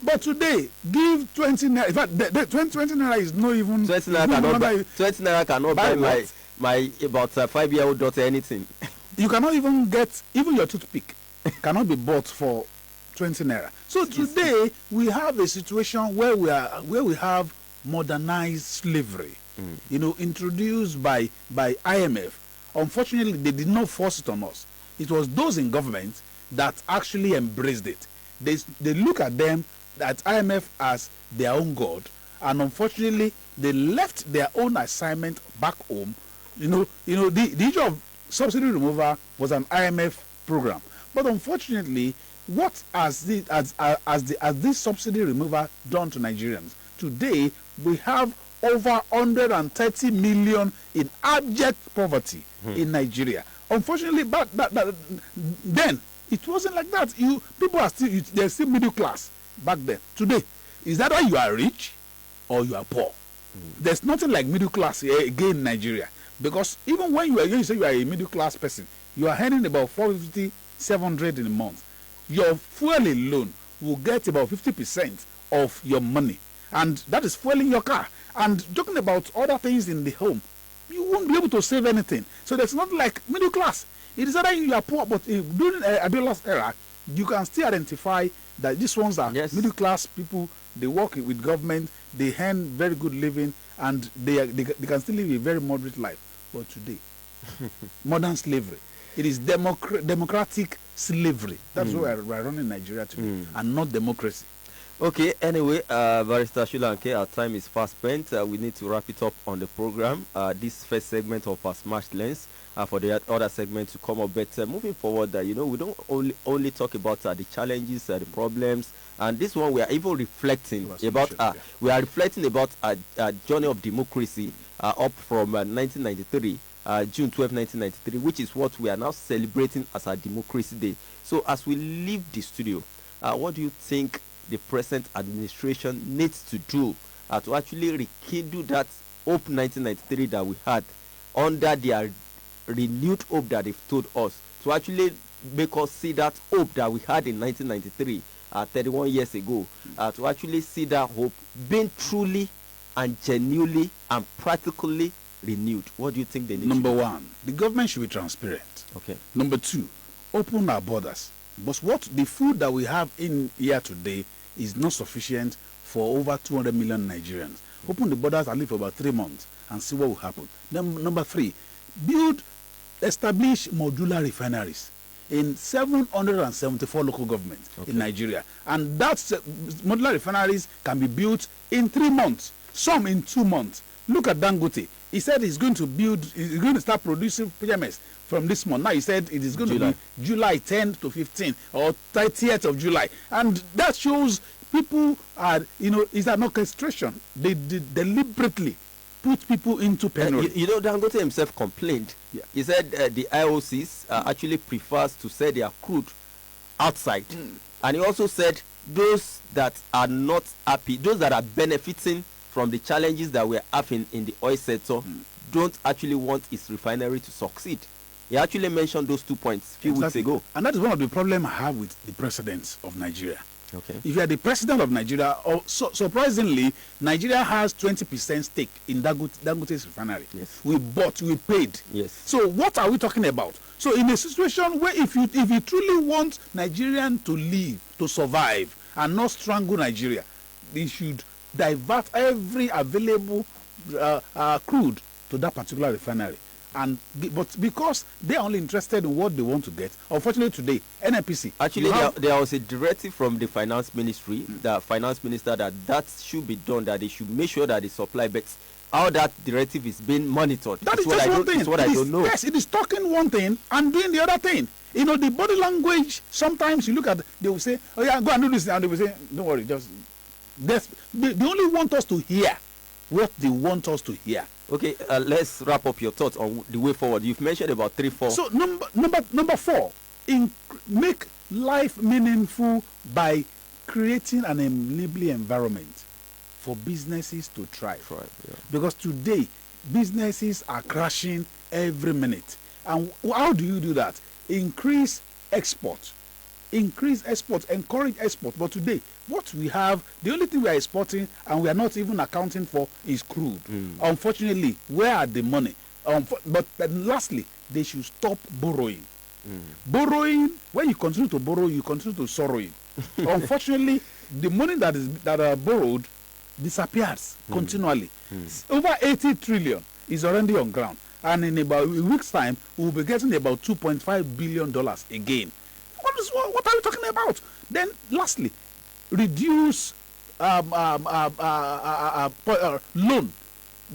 But today, give 20 naira. In fact, the 20 naira is not even. 20 naira cannot buy my about 5-year-old daughter anything. You cannot even get, even your toothpick cannot be bought for 20 naira. So today we have a situation where we have modernized slavery, introduced by IMF. Unfortunately, they did not force it on us. It was those in government that actually embraced it. They look at them, at IMF, as their own god, and unfortunately they left their own assignment back home. The issue of subsidy removal was an IMF program, but unfortunately, what has this subsidy removal done to Nigerians? Today we have over 130 million in abject poverty in Nigeria. Unfortunately, but then it wasn't like that. People are they're still middle class back then. Today, is that why you are rich or you are poor? There's nothing like middle class again in Nigeria, because even when you say you are a middle class person, you are earning about 450, 700 in a month. Your fuel alone will get about 50% of your money, and that is fueling your car. And talking about other things in the home, you won't be able to save anything. So there's not like middle class. It is either you are poor, but during Abiola's era, you can still identify that these ones are middle class people. They work with government, they earn very good living, and they can still live a very moderate life. But today, modern slavery, it is democratic slavery. That's what we're running in Nigeria today, and not democracy. Okay, anyway, Barrister Shulanke, our time is fast spent. We need to wrap it up on the program. This first segment of our Smash Lens, for the other segment to come up. But moving forward, we don't only talk about the challenges, the problems, and this one we are even reflecting about. We are reflecting about a journey of democracy up from 1993. June 12, 1993, which is what we are now celebrating as our Democracy Day. So as we leave the studio, what do you think the present administration needs to do to actually rekindle that hope 1993 that we had, under their renewed hope that they've told us, to actually make us see that hope that we had in 1993 31 years ago, to actually see that hope being truly and genuinely and practically renewed? What do you think they need? Number one, the government should be transparent. Okay. Number two, open our borders. But what the food that we have in here today is not sufficient for over 200 million Nigerians. Open the borders and live for about 3 months and see what will happen. Number three, establish modular refineries in 774 local governments in Nigeria. And that's modular refineries can be built in 3 months, some in 2 months. Look at Dangote. He said he's going to start producing PMS from this month. Now he said it is going to be July 10th to 15th or 30th of July. And that shows people are, it's an orchestration. They deliberately put people into penury. Dangote himself complained. Yeah. He said the IOCs actually prefers to sell their crude outside. And he also said those that are not happy, those that are benefiting from the challenges that we're having in the oil sector, don't actually want his refinery to succeed. He actually mentioned those 2 points a few weeks ago. And that is one of the problems I have with the president of Nigeria. Okay. If you are the president of Nigeria, surprisingly, Nigeria has 20% stake in Dangote's refinery. Yes. We paid. Yes. So what are we talking about? So in a situation where if you truly want Nigerian to live, to survive, and not strangle Nigeria, they should divert every available crude to that particular refinery. But because they are only interested in what they want to get, unfortunately today, NNPC. Actually, there was a directive from the finance ministry, the finance minister, that should be done, that they should make sure that they supply. But how that directive is being monitored, that is just one thing. What I don't know. Yes, it is talking one thing and doing the other thing. The body language, sometimes you look at, they will say, oh yeah, go and do this, and they will say, don't worry, they only want us to hear what they want us to hear. Okay, let's wrap up your thoughts on the way forward. You've mentioned about 3, 4. So number 4, make life meaningful by creating an enabling environment for businesses to thrive. Yeah. Because today, businesses are crashing every minute. And how do you do that? Increase export, encourage export. But today, what we have, the only thing we are exporting and we are not even accounting for is crude. Unfortunately, where are the money? But lastly, they should stop borrowing. Borrowing, when you continue to borrow, you continue to sorrowing. Unfortunately, the money that are borrowed disappears continually. Over 80 trillion is already on ground. And in about a week's time, we'll be getting about $2.5 billion again. What are we talking about? Then, lastly, reduce loan.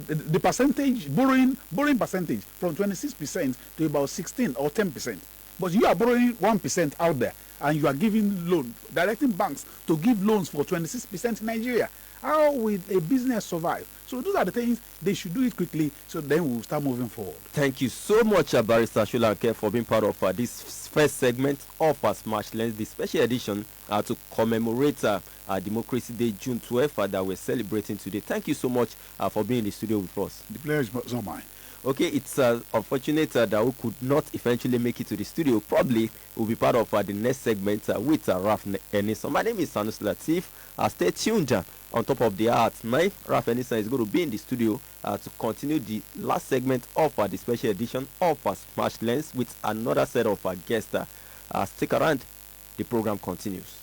The percentage, borrowing percentage from 26% to about 16 or 10%. But you are borrowing 1% out there, and you are giving loan, directing banks to give loans for 26% in Nigeria. How will a business survive? So those are the things, they should do it quickly, so then we'll start moving forward. Thank you so much, Barrister Sholanke, for being part of this first segment of our Smash Lens, the special edition to commemorate Democracy Day, June 12th, that we're celebrating today. Thank you so much for being in the studio with us. The pleasure is all mine. Okay, it's unfortunate that we could not eventually make it to the studio. Probably will be part of the next segment with Raf Enison. My name is Sanus Latif. Stay tuned on top of the hour at 9. Raf Enison is going to be in the studio to continue the last segment of the special edition of Smash Lens with another set of guests. Stick around, the program continues.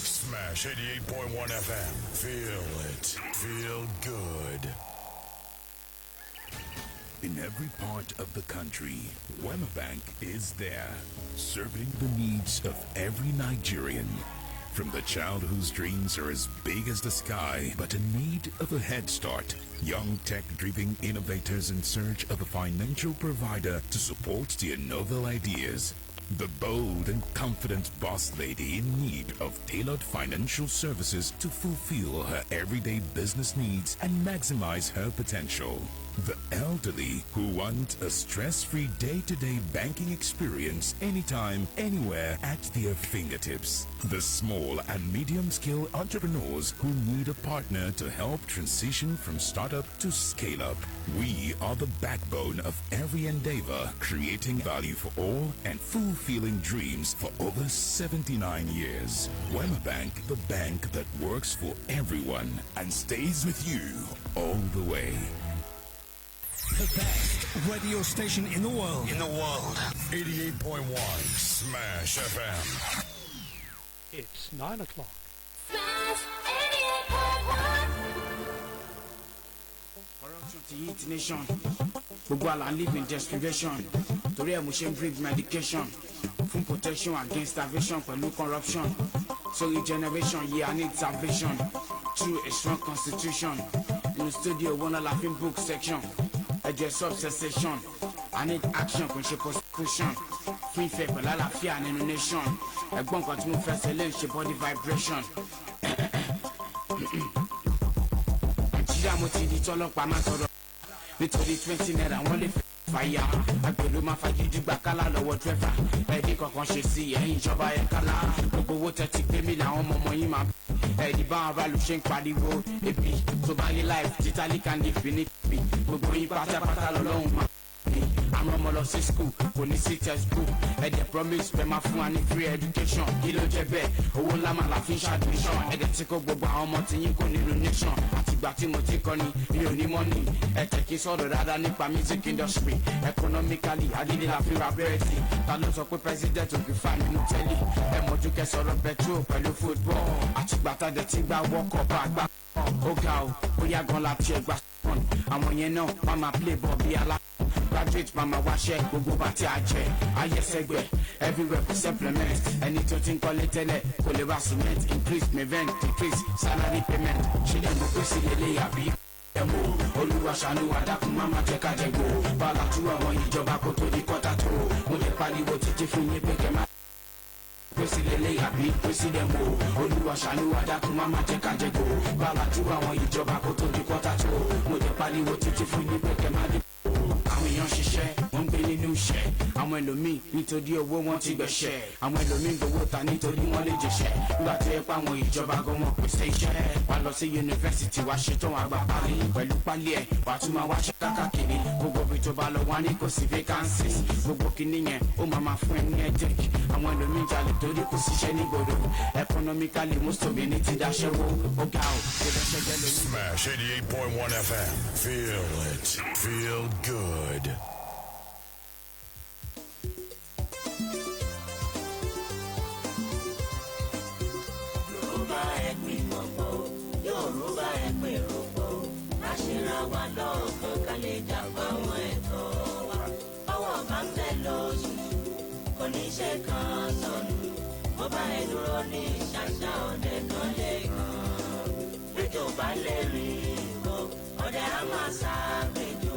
Smash 88.1 FM. Feel it. Feel good. In every part of the country, Wema Bank is there, serving the needs of every Nigerian. From the child whose dreams are as big as the sky, but in need of a head start. Young tech-driven innovators in search of a financial provider to support their novel ideas. The bold and confident boss lady in need of tailored financial services to fulfill her everyday business needs and maximize her potential. The elderly who want a stress-free day-to-day banking experience anytime, anywhere at their fingertips. The small and medium-scale entrepreneurs who need a partner to help transition from startup to scale-up. We are the backbone of every endeavor, creating value for all and fulfilling dreams for over 79 years. Wema Bank, the bank that works for everyone and stays with you all the way. The best radio station in the world. 88.1 Smash FM. It's 9 o'clock. Smash 88.1. Corruption to eat nation. Gbogbo ala live in desperation. Torí ẹ̀ mo ṣe ń bring medication. Fún protection against starvation pẹ̀lú corruption. Sorry generation, yeah, I need salvation. Through a strong constitution. In the studio, one of laughing book section. Address of cessation. I need action, kò ṣe prosecution. Fún ìfẹ́ pẹ̀lú àlàáfíà nínú nation. Ẹ̀gbọ́n kan tí mo fẹ́ ṣe lè ṣe body vibration. Nàìjíríà mo ti di tọ́lọ́pàá máa sọ̀rọ̀. Nítorí 20 naira wọ́n lè fàyà. Àgbèrò máa fagídí gbà kálá lọ́wọ́ dírẹ́fà. Ẹ̀dín kankan ṣe sí ẹ̀yìn ìjọba ẹ̀ kálá. Gbogbo owó tẹ́tí gbé mi làwọn ọmọ yín máa ẹ̀dí bá wọn bá lù ṣe ń pariwo ebi tó bá ní life títàlí kan ní finipi gbogbo yín pátápátá lọ́lọ́run máa ní àwọn ọmọ lọ sí school kò ní sí textbook ẹ̀dẹ̀ promise pé máa fún wa ní free education kí ló jẹ́ bẹ́ẹ̀ owó ńlá máa la fi ń ṣàdùnṣàn ẹ̀dẹ̀ tí kò gbogbo àwọn ọmọ tí yín kò nínú nation àtìgbà tí mo ti kọ́ ni mi ò ní mọ́nì ẹ̀tẹ̀ kí sọ̀rọ̀ dáadáa nípa music industry economically adídé la fi ra bẹ́rẹ̀ sí ta ló sọ pé president ò fi fa nínú tẹ́lẹ̀ ẹ̀ mọ̀jú kẹ́ sọ̀rọ̀ petrol pẹ̀lú football àtìgbà tá dẹ̀ ti gbá wọ́kọ̀ bá gbá ó ga o bóyá gan la tiẹ̀ gbà sọ́ọ̀nù àwọn yẹn náà má máa play ball bí alá graduate mama wáṣẹ gbogbo bá tí a jẹ ayẹsẹgbẹ everywhere for supplement ẹni tó ti ń kọ́lé tẹ́lẹ̀ kò lè ra cement increase payment decrease salary payment ṣé lè mọ̀ pé sí lélẹ̀ àbí ẹ̀mú olúwa ṣàánú àdàkùn máma jẹ́ ká jẹ gbó bàlá tú àwọn ìjọba kó tó di kọ́tà tó mo lè pariwo títí fún yín pé kẹ́ máa pèsè lélẹ̀ àbí pèsè dẹ̀mú olúwa ṣàánú àdàkùn máma jẹ́ ká jẹ gbó bàlá tú àwọn ìjọba kó tó di kọ́tà tó mo lè pariwo títí fún yín pé kẹ́ máa dé. Àwọn èèyàn ṣiṣẹ́ wọ́n ń gbé nínú iṣẹ́ àwọn ẹlòmíì nítorí owó wọn ti gbẹ̀ṣẹ̀ àwọn ẹlòmíì gbowó ta nítorí wọ́n lè jẹ̀ṣẹ̀ nígbà tó yẹ pé àwọn ìjọba gan wọn pèsè iṣẹ́ wà lọ sí yunifásitì wá ṣetán àgbà pálí pẹ̀lú pálí ẹ̀ wà tún máa wáṣẹ́ kákàkiri gbogbo ibi tó bá lọ wá ní kò sí vacancies gbogbo kìíní yẹn ó máa fún ẹ ní headache àwọn ẹlòmíì jalè torí kò síṣẹ́ nígboro economically most of it ní ti dáṣẹ́wó ó ga ò ṣe dáṣẹ́ jẹ́ lórí. Smash 88.1 FM. Feel it. Feel good. Yorùbá ẹ pín gbogbo, Yorùbá ẹ pín rògbò, àṣírà wa lọ́ọ̀kan ká lè jà fáwọn ẹ̀tọ́ wa. Ọwọ́ bá ń tẹ̀ lóṣù, kò ní ṣe kan sọnù. Mo bá ẹ dúró ní ṣàṣà ọ̀dẹ kan lè kàn. Péjọ bá lè rìn o, ọ̀dẹ á máa ṣàgbéjò.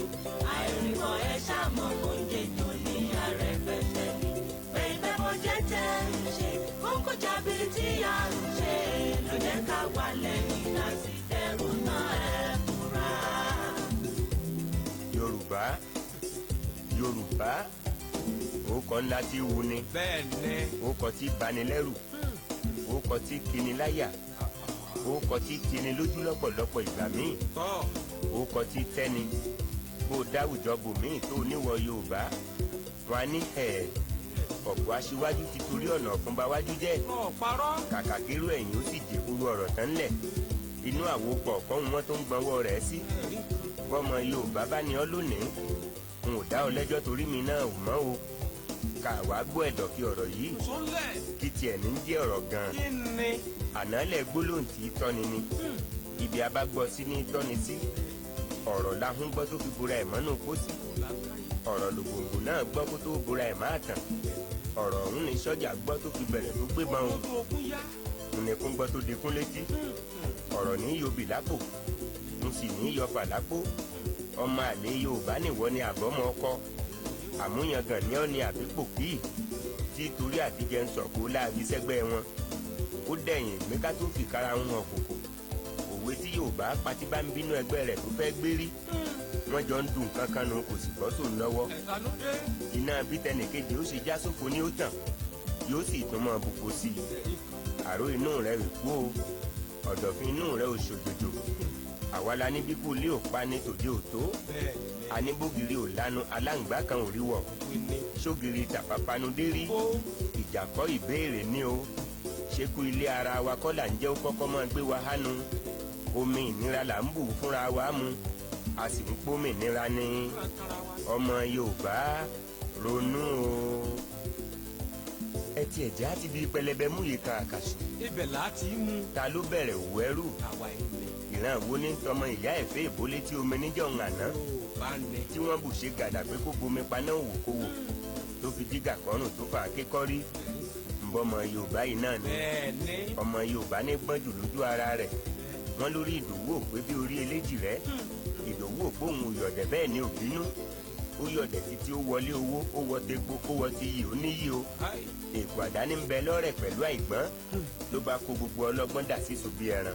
Àìrìnkọ̀ ẹ ṣàmọ̀ oúnjẹ tó ní ààrẹ fẹsẹ̀ ní. Pé ìfẹ́ mo jẹ́ tẹ̀ ń ṣe, kókó jábí tí a ń ṣe. Ló jẹ́ ká wà lẹ́yìn láti dẹrù náà ẹ̀ fúnra. Yorùbá Yorùbá orúkọ ńlá tí wù ni. bẹ́ẹ̀ni. orúkọ tí bani lẹ́rù. orúkọ tí kini láyà. orúkọ tí tini lójú lọ́pọ̀lọpọ̀ ìgbà míì. orúkọ tí tẹ́ni bó dáwùjọ bòmíì tó níwọ̀ Yorùbá wọn á ní ẹ̀ ọ̀pọ̀ aṣíwájú ti torí ọ̀nà ọ̀fun bá wájú jẹ́. kàkà kérò ẹ̀yìn ó sì dìkúrú ọ̀rọ̀ tán lẹ̀ inú àwo pọ̀ kọ́hún wọn tó ń gbọ́nwọ́ rẹ̀ sí. bọ́mọ Yorùbá bá ní ọ lónìí n ò dá ọ lẹ́jọ́ torí mi náà ò mọ́ o. kà wá gbọ́ ẹ̀dọ̀ kí ọ̀rọ̀ yìí kí tiẹ̀ ní jẹ́ ọ̀rọ̀ gan-an. ànálẹ̀ gbólóhùn tí tọ́ni ni ibi abágbọ́ sí ní tọ́ni sí. ọ̀rọ̀ lahún gbọ́ tó fi bora ẹ̀ mọ́nú pósí. ọ̀rọ̀ lògbòǹgbò náà gbọ́ kó tó bora ẹ̀ máa tàn. ọ̀rọ̀ ọ̀hún ni sọ́jà gbọ́ tó fi bẹ̀rẹ̀ tó gbé mọ́ o. nìkún gbọ́ tó dekún létí. ọ̀rọ̀ ní yóò bì lápò n sì ní yọ fà lápò. ọmọ àlè Yorùbá nìwọ ni àbọ̀mọ ọkọ. àmúyangàn ní ọ ni àbípò kíì. tí tí torí àtijẹ́ ń sọ̀kò láàbí sẹ́gbẹ́ wọn ó dẹ̀yìn mẹ́ká tó fi kára ń hàn kòkò òwe tí Yorùbá patí bá ń bínú ẹgbẹ́ rẹ̀ tó fẹ́ gbérí wọ́n jọ ń dùn kankan nù kò sì bọ́ sóun lọ́wọ́ iná bí tẹnìkejì ó ṣe já sófo ní ó tàn yóò sì tún mọ́ bùkó sí i àrò inú rẹ̀ rè kú o ọ̀dọ̀fin inú rẹ̀ ò ṣòjòjò àwa la ní bí kú lé òpa ní tòde òtó aníbògiri ò lanu aláǹgbá kan ò rí wọ̀ ṣógiri tàpápanudé rí ìjàkọ́ ìbéèrè ní o ṣekú ilé ara wa kọ́ là ń jẹ́ ó kọ́kọ́ máa gbé wa hánu omi ìnira là ń bù fúnra wa mu a sì ń pómi ìnira ní ọmọ Yorùbá ronú o ẹ tiẹ̀ jẹ́ àti bí pẹlẹbẹ mú yìí kan àkàṣù ibẹ̀ láti mú ta ló bẹ̀rẹ̀ wẹ́rù ìran wo ní tọmọ ìyá ẹ̀fẹ́ ìbólé tí omi níjọ́ ń àná tí wọ́n bù ṣe gàdà pé kó bomi paná òwò kó wò tó fi dígà kọrùn tó fà á kékọ́rí nbọ́mọ Yorùbá yìí náà ni ọmọ Yorùbá ní gbọ́njù lójú ara rẹ̀ wọ́n lórí Ìdòwú òpé bí orí eléjì rẹ̀ Ìdòwú òpó òun òyọ̀dẹ̀ bẹ́ẹ̀ ni òbínú ó yọ̀dẹ̀ títí ó wọlé owó ó wọ tepo ó wọ ti yìí ó níyì o èkó àdáni ń bẹ lọ́rẹ̀ pẹ̀lú àìgbọ́n ló bá kó gbogbo ọlọ́gbọ́n dà sí sobi ẹran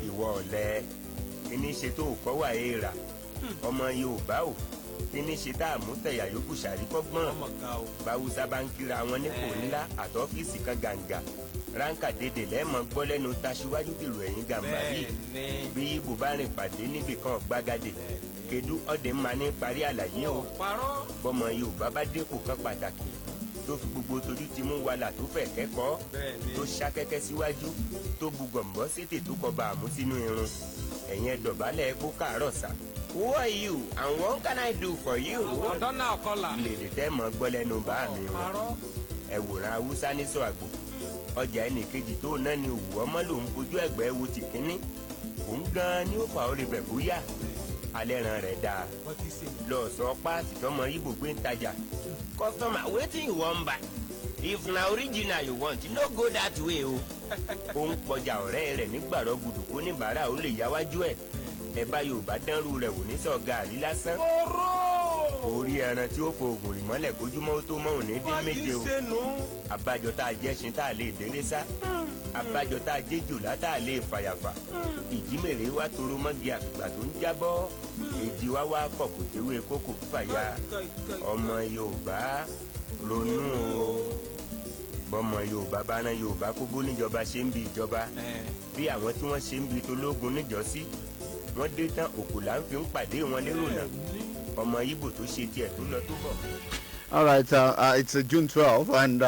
ìwọ ọ̀lẹ kíní ṣe tó kọ́ wà éèrà ọmọ Yorùbá o kíní ṣe tá a mú tẹ̀yà yòókù ṣàríkọ́gbọ́n báwùsá bá ń kíra wọn nípò ńlá àtọ́fíìsì kan gàǹgà ránkà dédè lẹ́ẹ̀mọ́ gbọ́ lẹ́nu taṣíwájú dèrò ẹ̀yìn gàmbá yìí bí ibo bá rìn pàdé níbì kan gbàgàdé kedu ọdẹ máa ní parí àlàyé o bọ́mọ Yorùbá bá dépò kan pàtàkì tó fi gbogbo tójú ti mú wàhálà tó fẹ́ kẹ́kọ̀ọ́ tó ṣàkẹ́kẹ́ síwájú tó bu gọ̀m̀bọ́ sétè tó kọba àmú sínú irun ẹ̀yìn ẹ̀dọ̀bálẹ̀ kó káàárọ̀ sà. Who are you and what can I do for you? ọ̀dọ́ náà kọ́là. lèdè tẹ́ mọ́ gbọ́ lẹ́nu bá mi o ẹ̀wòrán Haúsá ní sọ àgbò ọjà ẹnì kejì tó náà ni òwú ọmọ lòún fojú ẹ̀gbẹ́ wo ti kínní òun gan-an ni ó fà ó lè bẹ̀ bóyá alẹ́ ran rẹ̀ dáa lọ sọ páàsì tọmọ ibo gbé ń tajà. Customer, wetin you wan buy? If na original you want, you no go that way o. ó ń pọjà ọ̀rẹ́ rẹ̀ nígbàrọ̀ gùdù kó níbàárà ó lè yáwájú ẹ̀ ẹ bá Yorùbá dánrú rẹ̀ wò ní sọ gàrí lásán. orí ẹran tí ó fo oògùn ìmọ́lẹ̀ kójúmọ́ tó mọ́ òní dín méje o. abájọ tá a jẹ́sìn tá a lè délé sá abájọ tá a jẹ́ jòlá tá a lè fàyàfà ìjímèrè wá toro mọ́gi àgbà tó ń jábọ́ èjì wá wá kọ̀ kò déwé kókò fàyà ọmọ Yorùbá ronú o bọ́mọ Yorùbá bá rán Yorùbá kó bó níjọba ṣe ń bi ìjọba bí àwọn tí wọ́n ṣe ń bi tológun níjọ́sí wọ́n dé tán òkú là ń fi ń pàdé wọn lérò náà ọmọ Ìgbò tó ṣe tiẹ̀ tó lọ tó bọ̀. All right, it's June 12th, and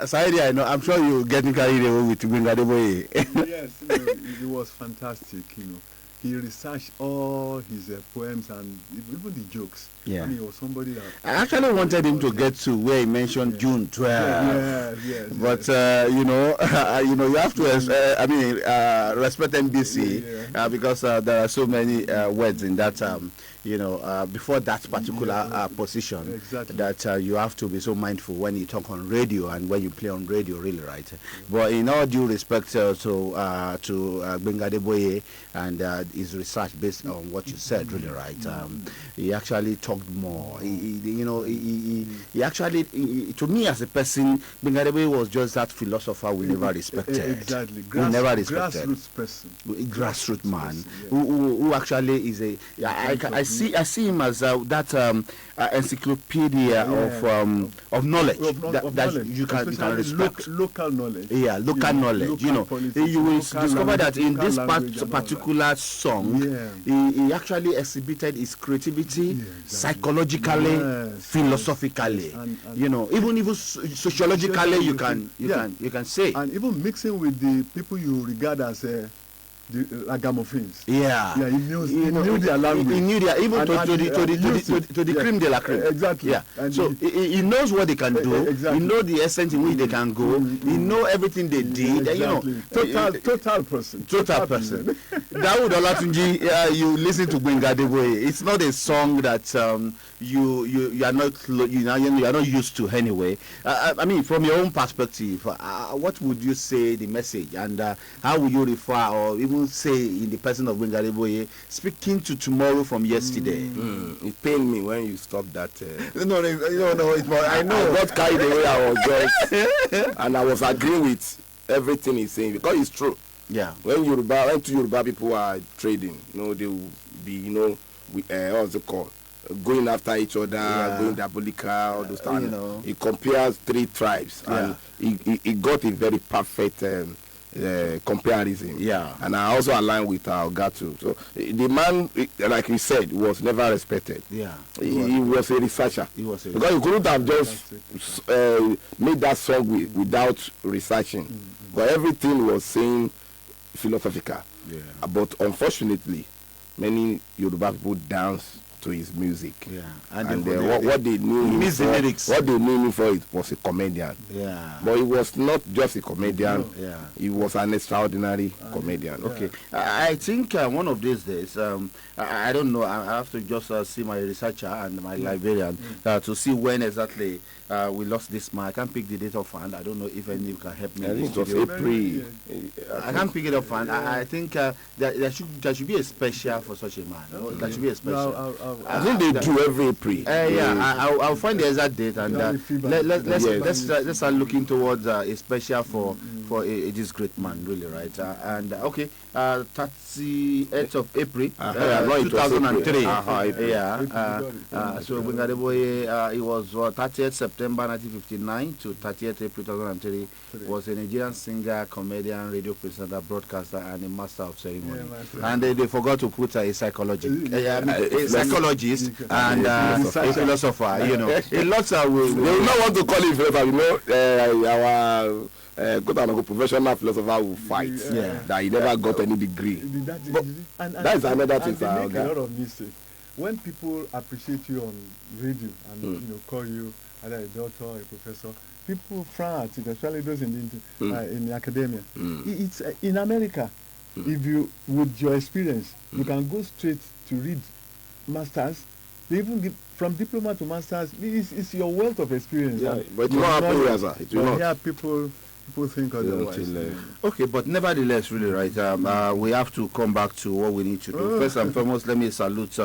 Saidi, I know, I'm sure you're getting carried away with Gbenga Adeboye. Yes, it was fantastic, He researched all his poems and even the jokes. Yeah. And he was somebody that... I actually wanted him to get to where he mentioned June 12th. Yes. But, you have to, respect NBC because there are so many words in that, before that particular position. Exactly. That you have to be so mindful when you talk on radio and when you play on radio, really, right? But in all due respect to Gbenga Adeboye and his research based on what you said, really, right? He actually talked more. He actually, to me as a person, Gbenga Adeboye was just that philosopher we never respected. Exactly. We never respected. Grassroots person. Grassroots man who actually is a. I see him as that encyclopedia of knowledge that you can respect. Local knowledge. Yeah, local knowledge. You will discover that in this particular song, he actually exhibited his creativity psychologically, philosophically. And even sociologically, you can say. And even mixing with the people you regard as the ragamuffins. Yeah, he knew their language. He knew their even to the cream de la creme. Exactly. Yeah. And so he knows what they can do. Exactly. He knows the essence in which they can go. He knows everything they did. Exactly. Total person. Total person. Dawood Olatunji, you listen to Gbenga Adeboye. It's not a song that you are not used to anyway. From your own perspective, what would you say the message and how would you refer or even even say in the person of Gbenga Adeboye, speaking to tomorrow from yesterday. It pained me when you stopped that. No, I know. I got carried away. I was just, and I was agreeing with everything he's saying because it's true. Yeah. When two Yoruba people are trading, they will be, what's it called? Going after each other, going diabolical, all those things. He compares 3 tribes, and he got a very perfect comparison. Yeah. And I also align with Ogatu. So the man, like we said, was never respected. Yeah. He was a researcher. Because he couldn't have just made that song without researching. But everything was saying philosophical. Yeah. But unfortunately, many Yoruba people dance to his music. Yeah. And what they knew him for it was a comedian. Yeah. But he was not just a comedian. Yeah. He was an extraordinary comedian. Okay. I think one of these days, I don't know, I have to just see my researcher and my librarian to see when exactly we lost this man. I can't pick the date offhand. I don't know if any can help me. I think it was April. I can't pick it offhand. I think there should be a special for such a man. There should be a special. I think they do every April. I'll find the exact date and let's start looking towards a special for this great man, really, right? 38th of April, 2003. So Gbenga Adeboye, it was 30th September 1959 to 30th April 2003. Was a Nigerian singer, comedian, radio presenter, broadcaster, and a master of ceremony. And they forgot to put a psychologist and a philosopher. A lot of they will not want to call him philosopher. Our professional philosopher will fight that he never got any degree. That is another thing. They make a lot of mistakes. When people appreciate you on radio and call you either a doctor or a professor, people frown at it, especially those in the academia. It's in America. If you, with your experience, you can go straight to read masters. They even give from diploma to masters. It's your wealth of experience. Yeah, but it will not happen here, sir. It will not. Here people think otherwise. Okay, but nevertheless, really, right, we have to come back to what we need to do. First and foremost, let me salute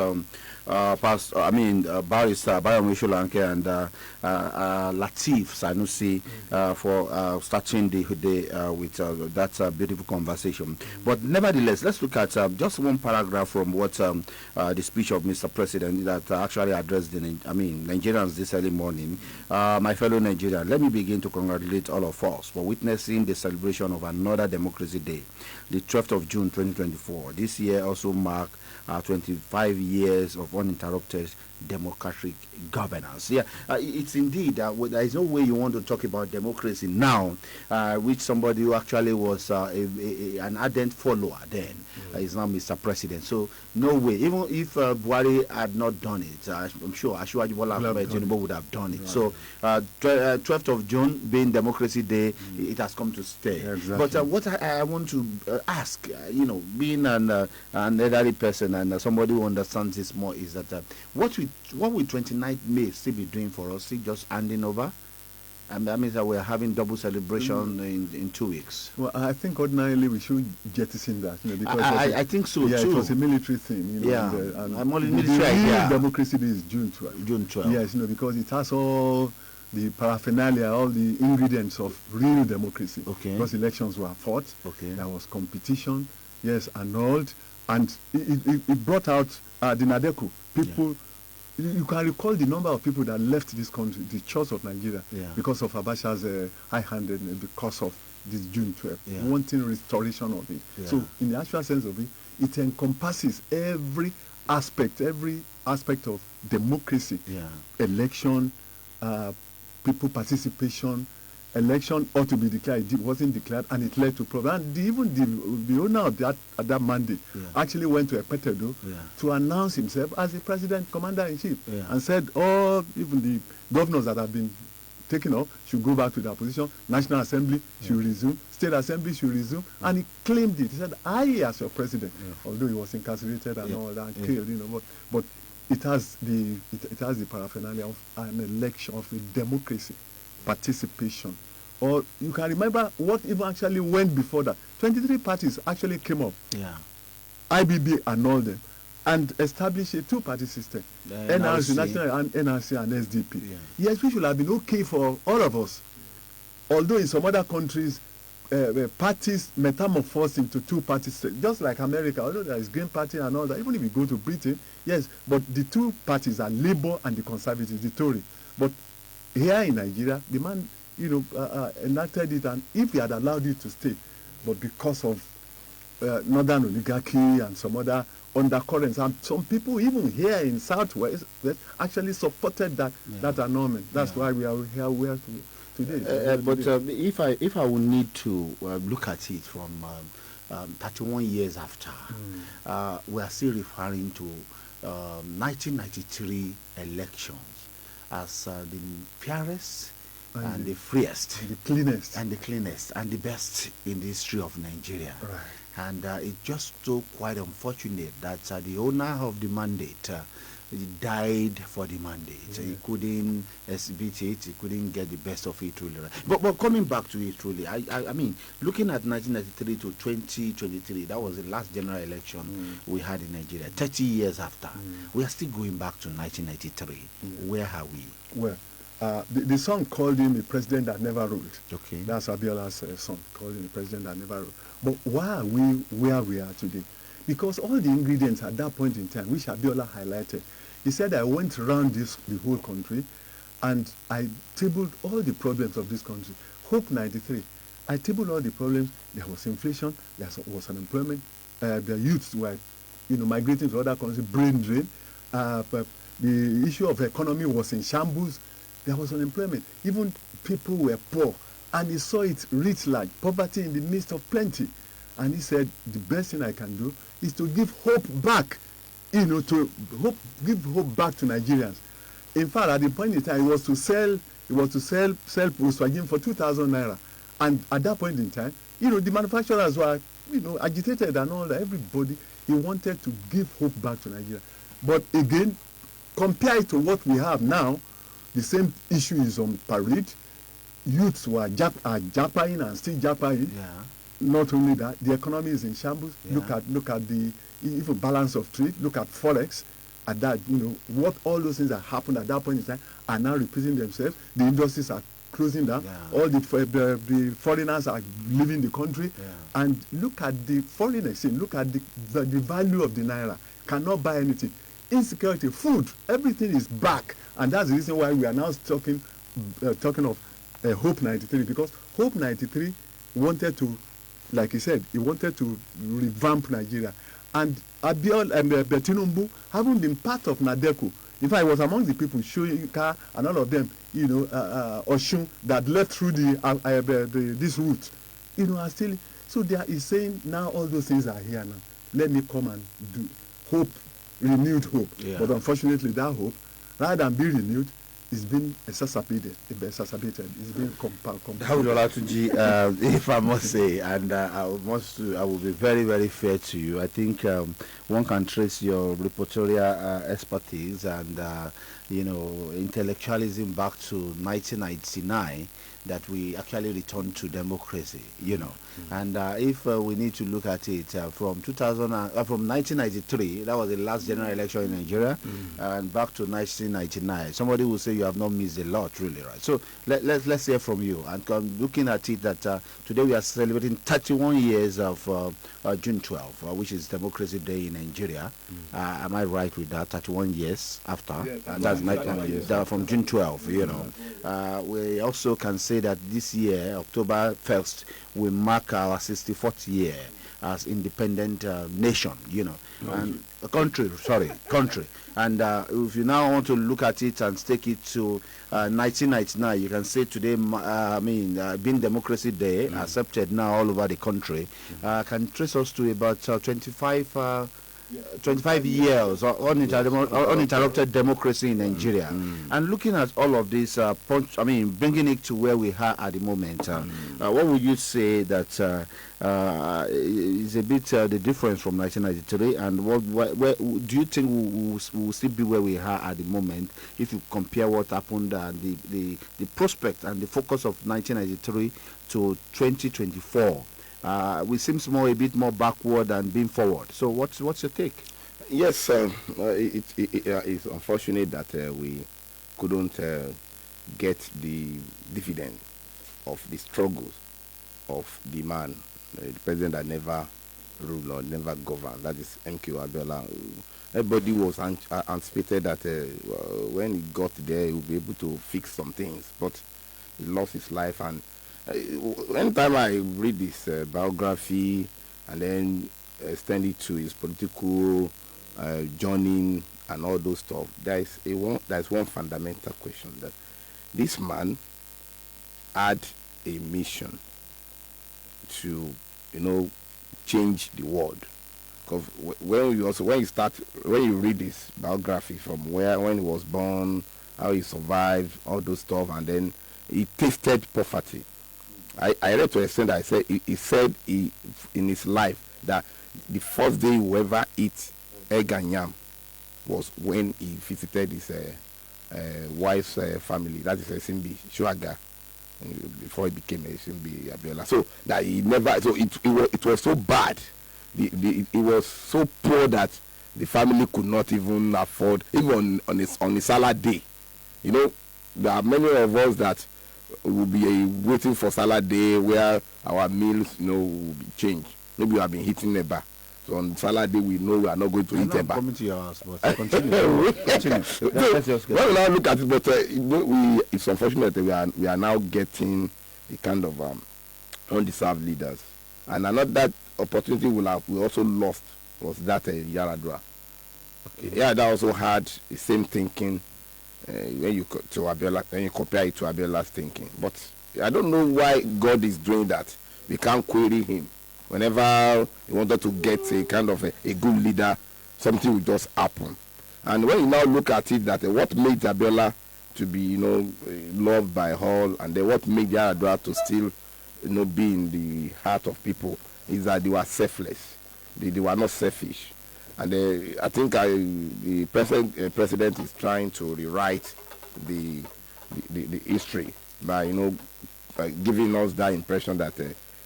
Barrister Bayam Sholanke and Latif Sanusi for starting the day with that beautiful conversation. But nevertheless, let's look at just one paragraph from what the speech of Mr. President that actually addressed Nigerians this early morning. My fellow Nigerians, let me begin to congratulate all of us for witnessing the celebration of another Democracy Day, the 12th of June 2024. This year also marked 25 years of uninterrupted democratic governance. It's indeed there is no way you want to talk about democracy now, which somebody who actually was an ardent follower then is now Mr. President. So no way. Even if Buhari had not done it, I'm sure Asiwaju Bola Ahmed Tinubu would have done it. Right. So 12th of June being Democracy Day, it has come to stay. Exactly. But what I want to ask, being an elderly person and somebody who understands this more, is that what will 29th May still be doing for us? Still just handing over? And that means that we're having double celebration in 2 weeks. Well, I think ordinarily we should jettison that. Because I think so too. It was a military thing. I'm only military. Democracy Day is June 12th. June 12th. Yes, because it has all the paraphernalia, all the ingredients of real democracy. Okay. Because elections were fought. Okay. There was competition. Yes, annulled, and it brought out the Nadeco people. Yeah. You can recall the number of people that left this country, the church of Nigeria, because of Abacha's high-handedness, because of this June 12th, wanting restoration of it. Yeah. So, in the actual sense of it, it encompasses every aspect of democracy, election, people participation. Election ought to be declared. It wasn't declared, and it led to problems. And even the owner of that mandate actually went to Epetedo to announce himself as the president, commander-in-chief, and said, even the governors that have been taken off should go back to their position. National Assembly should resume. State Assembly should resume. And he claimed it. He said, I, as your president, although he was incarcerated and all that, and killed, but it has the paraphernalia of an election, of a democracy. Participation, or you can remember what even actually went before that. 23 parties actually came up. Yeah. IBB annulled them and established a two-party system. NRC, National and NRC and SDP. Yeah. Yes, we should have been okay for all of us. Although in some other countries, parties metamorphosed into two parties, just like America, although there is Green Party and all that. Even if you go to Britain, yes, but the two parties are Labour and the Conservatives, the Tory. But here in Nigeria, the man, enacted it, and if he had allowed it to stay, but because of northern oligarchy and some other undercurrents, and some people even here in Southwest actually supported that annulment. That's why we are here today. But if I would need to look at it from 31 years after, we are still referring to 1993 elections as the fairest and the freest, the cleanest, and the best in the history of Nigeria. Right. And it's just so quite unfortunate that the owner of the mandate he died for the mandate. He couldn't exhibit it. He couldn't get the best of it, truly. But coming back to it, truly, I mean, looking at 1993 to 2023, that was the last general election we had in Nigeria. 30 years after, we are still going back to 1993. Where are we? Well, the song called him a president that never ruled. Okay. That's Abiola's song, called him a president that never ruled. But why are we where we are today? Because all the ingredients at that point in time, which Abiola highlighted, he said, I went around the whole country and I tabled all the problems of this country. Hope 93, I tabled all the problems. There was inflation, there was unemployment, the youths were migrating to other countries, brain drain. The issue of economy was in shambles. There was unemployment. Even people were poor. And he saw it writ large, poverty in the midst of plenty. And he said, the best thing I can do is to give hope back, to give hope back to Nigerians. In fact, at the point in time, it was to sell Volkswagen for 2,000 naira. And at that point in time, the manufacturers were, agitated and all that. Everybody, he wanted to give hope back to Nigeria. But again, compared to what we have now, the same issue is on parade. Youths are japping and still japping. Yeah. Not only that, the economy is in shambles. Yeah. Look at the even balance of trade. Look at forex. At that, what all those things that happened at that point in time are now repeating themselves. The industries are closing down. Yeah. All the foreigners are leaving the country. Yeah. And look at the foreign exchange. Look at the value of the naira. Cannot buy anything. Insecurity, food, everything is back. And that's the reason why we are now talking of Hope 93, because Hope 93 wanted to, like he said, he wanted to revamp Nigeria. And Abiola and Tinubu haven't been part of NADECO. In fact, I was among the people, Shoyinka and all of them, Oshun, that led through this route, are still. So there is saying now all those things are here now. Let me come and do hope, renewed hope. Yeah. But unfortunately, that hope, rather than be renewed, it's been exacerbated. It's been compounded. If I must say, and I will be very, very fair to you. I think one can trace your reportorial expertise and intellectualism back to 1999. That we actually returned to democracy, and if we need to look at it from 1993, that was the last general election in Nigeria, and back to 1999. Somebody will say you have not missed a lot, really, right? So let's hear from you. And looking at it, that today we are celebrating 31 years of June 12, which is Democracy Day in Nigeria. Am I right with that? 31 years after, that's from June 12. We also can say that this year, October 1st, we mark our 64th year as independent nation, and country. And if you now want to look at it and take it to 1999, you can say today, being Democracy Day, accepted now all over the country, can trace us to about 25 25 years uninterrupted democracy in Nigeria. And looking at all of this, bringing it to where we are at the moment, what would you say that is a bit the difference from 1993, and where do you think we will still be where we are at the moment if you compare what happened, the prospect and the focus of 1993 to 2024? We seems a bit more backward than being forward. So what's your take? Yes, it's unfortunate that we couldn't get the dividend of the struggles of the man, the president that never ruled or never governed. That is MK Abiola. Everybody was anticipated that when he got there, he would be able to fix some things, but he lost his life. And anytime I read this biography and then extend it to his political journey and all those stuff, there's one fundamental question, that this man had a mission to, change the world. Because when you read this biography from when he was born, how he survived, all those stuff, and then he tasted poverty. I read to an extent that he said in his life that the first day he will ever eat egg and yam was when he visited his wife's family, that is Simbi Shuaga, before he became Simbi Abiola. So that he never, so it was so bad, it was so poor that the family could not even afford, even on his salad day. There are many of us that will be waiting for salad day where our meals, will be changed. Maybe we have been hitting a bar. So on salad day, we know we are not going to eat a bar. Coming to your house, but continue. When we now look at it, but it's unfortunate that we are now getting the kind of undeserved leaders. And another opportunity we also lost was that Yaradua. Okay. Yeah, that also had the same thinking. When you compare it to Abiola's thinking, but I don't know why God is doing that. We can't query him. Whenever he wanted to get a kind of a good leader, something will just happen. And when you now look at it, that what made Abiola to be, loved by all, and then what made Yaradua to still, be in the heart of people, is that they were selfless. They were not selfish. And I think the president is trying to rewrite the history by by giving us that impression that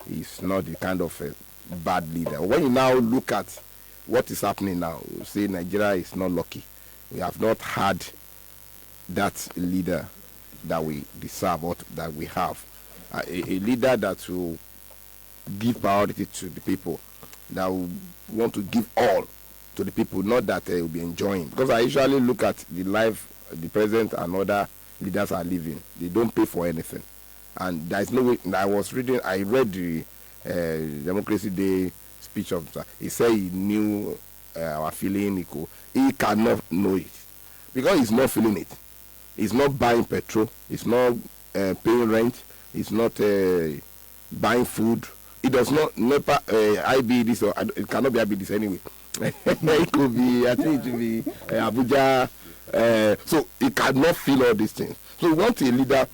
he's not the kind of a bad leader. When you now look at what is happening now, you say Nigeria is not lucky. We have not had that leader that we deserve or that we have. A leader that will give priority to the people, that will want to give all to the people, not that they will be enjoying. Because I usually look at the life the president and other leaders are living. They don't pay for anything. And there is no way. I read the Democracy Day speech of, he said he knew our feeling. He cannot know it because he's not feeling it. He's not buying petrol. He's not paying rent. He's not buying food. It does not IB this, or it cannot be IB this anyway. It could be, I think it will be Abuja. So he cannot feel all these things. So we want a leader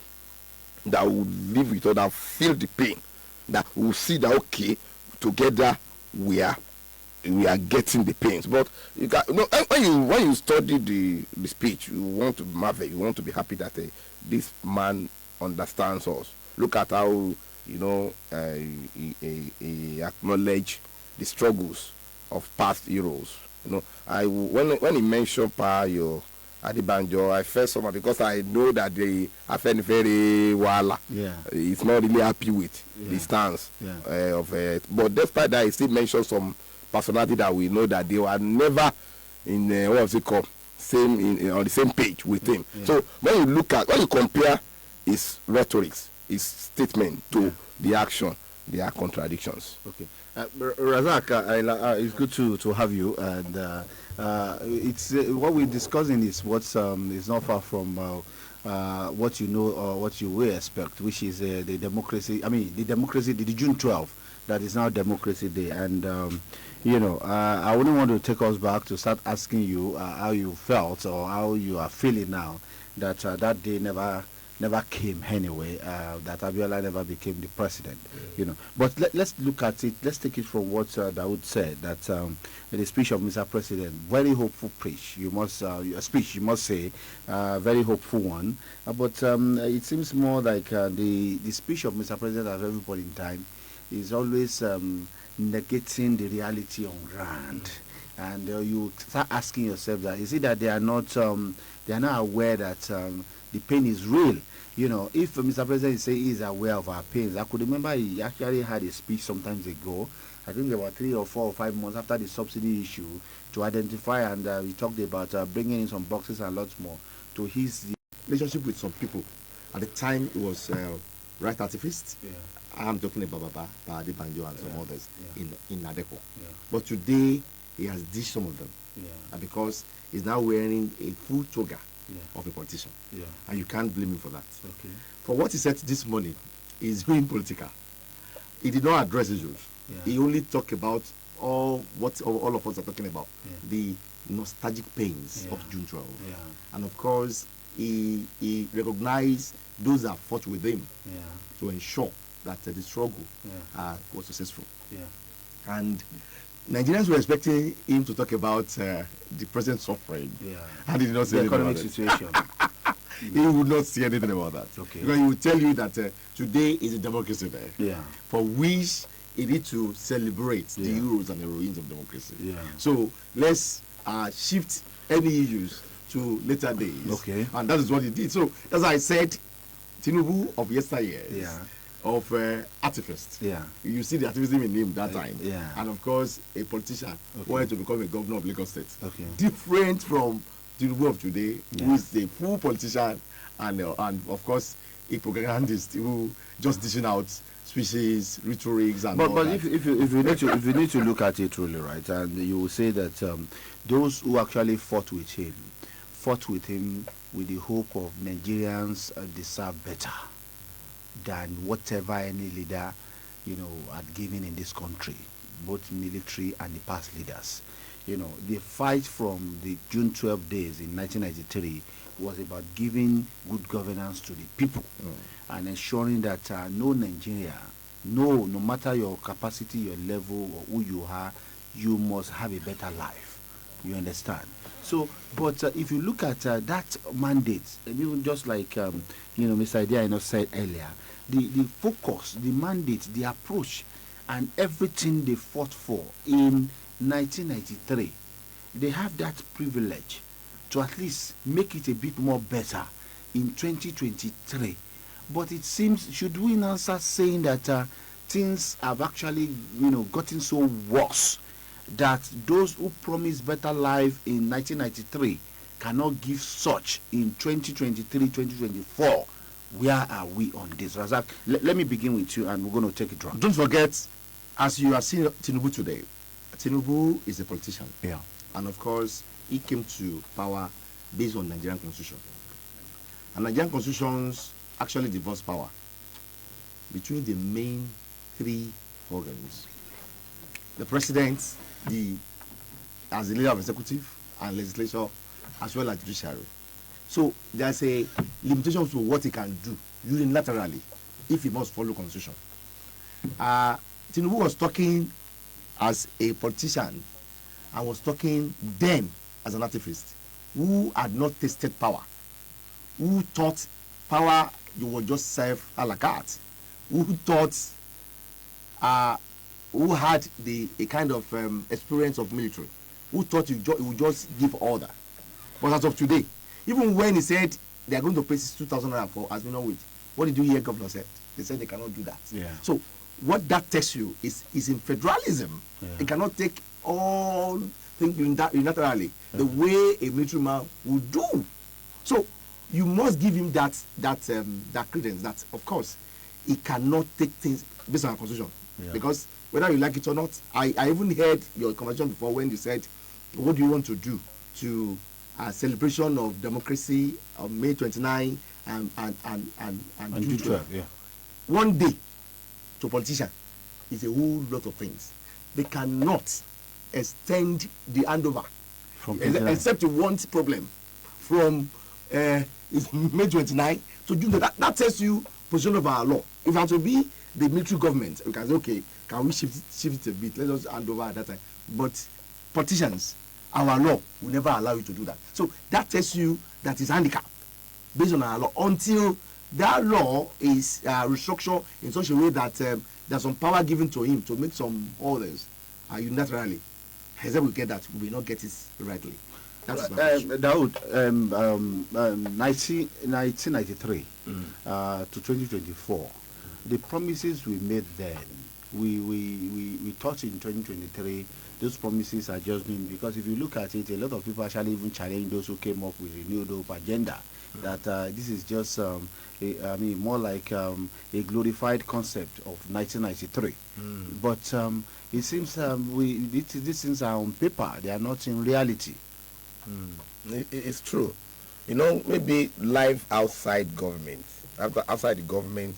that will live with us, that feel the pain, that will see that okay, together we are getting the pains. But you can, when you study the speech, you want to marvel, you want to be happy that this man understands us. Look at how he acknowledge the struggles of past heroes. When he mentioned Payo Adibanjo, I felt somehow because I know that they are very wala. Yeah. He's not really happy with the stance of it. But despite that, he still mentioned some personality that we know that they were never in on the same page with him. Yeah. So when you compare his rhetorics, his statement to the action, there are contradictions. Okay. Razak, it's good to have you, and it's what we're discussing is what's is not far from what you know or what you will expect, which is the democracy. I mean, the democracy, the June 12th that is now Democracy Day. And I wouldn't want to take us back to start asking you how you felt or how you are feeling now that that day never came anyway, that Abiola never became the president, But let's look at it, let's take it from what Dawood said, that in the speech of Mr. President, very hopeful speech, you must say, very hopeful one. But it seems more like the speech of Mr. President at every point in time is always negating the reality on ground. And you start asking yourself that, is it that they are not aware that the pain is real? If Mr. President say he is aware of our pains, I could remember he actually had a speech sometimes ago, I think about 3 or 4 or 5 months after the subsidy issue, to identify, and he talked about bringing in some boxes and lots more to his relationship with some people. At the time, it was right activists. Yeah. I'm talking about Baba Adebanjo and some others in Nadeko. Yeah. But today, he has ditched some of them. Yeah. Because he's now wearing a full toga of a politician. Yeah. And you can't blame him for that. Okay. For what he said this morning, he's going political. He did not address issues. Yeah. He only talked about all of us are talking about, the nostalgic pains of June 12. Yeah. And of course, he recognized those that fought with him to ensure that the struggle was successful. Yeah. And Nigerians were expecting him to talk about the present suffering. Yeah. And he did not say anything about economic situation. He would not say anything about that. Okay. Because he would tell you that today is a democracy day, for which he need to celebrate the heroes and heroines of democracy. Yeah. So let's shift any issues to later days. Okay. And that is what he did. So as I said, Tinubu of yesteryears, of activists. Yeah. You see the activism in him that time. Yeah. And of course, a politician wanted to become a governor of Lagos State. Okay. Different from Tinubu of today, who is a full politician and of course a propagandist who just dishing out speeches, rhetorics, and all but that. if you need to look at it truly, right, and you will say that those who actually fought with him with the hope of Nigerians deserve better than whatever any leader had given in this country, both military and the past leaders. The fight from the June 12 days in 1993 was about giving good governance to the people and ensuring that no Nigeria, no matter your capacity, your level, or who you are, you must have a better life. You understand? So, but if you look at that mandate, and even just like Mr. Idiaino said earlier, the focus, the mandate, the approach, and everything they fought for in 1993, they have that privilege to at least make it a bit more better in 2023. But it seems, should we now start saying that things have actually gotten so worse that those who promised better life in 1993 cannot give such in 2023, 2024? Where are we on this? Razak, let me begin with you, and we're going to take it round. Don't forget, as you are seeing Tinubu today, Tinubu is a politician. Yeah. And of course, he came to power based on Nigerian constitution. And Nigerian constitutions actually divorce power between the main 3 organs. The president, as the leader of executive and legislature, as well as judiciary. So there's a limitation to what he can do unilaterally if he must follow constitution. Tinubu was talking as a politician and was talking then as an activist who had not tasted power, who thought power you would just serve a la carte, who thought who had a kind of experience of military, who thought you would just give order. But as of today, even when he said they are going to pay 2004 as minimum wage, what did you hear governor said? They said they cannot do that. Yeah. So what that tells you is in federalism, it cannot take all things unilaterally the way a military man would do. So you must give him that credence that, of course, he cannot take things based on our constitution. Yeah. Because whether you like it or not, I even heard your conversation before when you said, what do you want to do to a celebration of democracy on May 29 and June 12? Yeah. One day to politician is a whole lot of things. They cannot extend the handover except you want problem from it's May 29 to June. That tells you position of our law. If it has to be the military government, we can say, okay, can we shift it a bit? Let us hand over at that time. But politicians, our law will never allow you to do that. So that tells you that it's handicap based on our law until that law is restructured in such a way that there's some power given to him to make some orders unilaterally. Except we get that, we will not get it rightly. That's Daoud, 1993 to 2024, the promises we made then, we thought in 2023 those promises are just being, because if you look at it, a lot of people actually even challenge those who came up with renewed hope agenda, that this is just more like a glorified concept of 1993. But it seems these things are on paper, they are not in reality. It's true. You know, maybe life outside government, outside the government,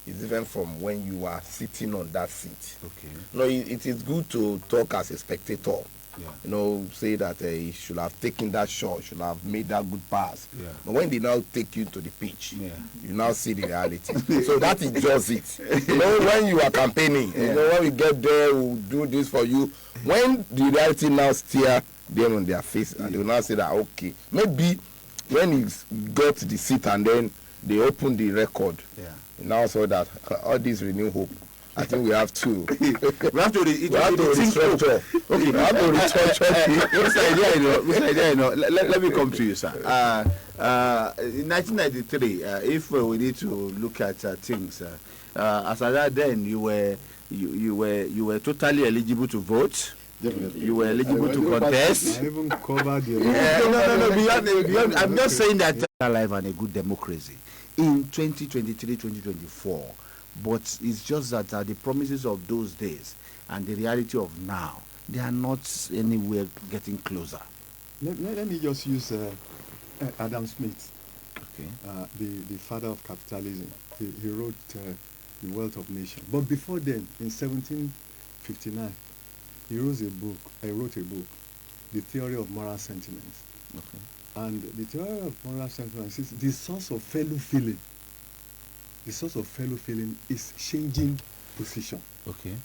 is different from when you are sitting on that seat. Okay. No, it is good to talk as a spectator. Yeah. You know, say that he should have taken that shot, should have made that good pass. Yeah. But when they now take you to the pitch, yeah, you now see the reality. So that is just it. You know, when you are campaigning, you know, when we get there, we'll do this for you. When the reality now stare them on their face, and they will now say that, okay, maybe when he got the seat and then they opened the record, now saw that all this renew hope. I think we have to. we have to restructure. Okay, we have to restructure. Let me come to you, sir. In 1993, if we need to look at things, as at that then you were totally eligible to vote. Definitely. You were eligible to contest. I even covered the. Beyond, I'm just saying that alive and a good democracy in 2023-2024. But it's just that the promises of those days and the reality of now, they are not anywhere getting closer. Let me just use Adam Smith, okay, the father of capitalism. He wrote The Wealth of Nations. But before then, in 1759, he wrote a book, The Theory of Moral Sentiments. Okay. And the theory of moral sentiments is the source of fellow feeling. The source of fellow feeling is changing position. Okay.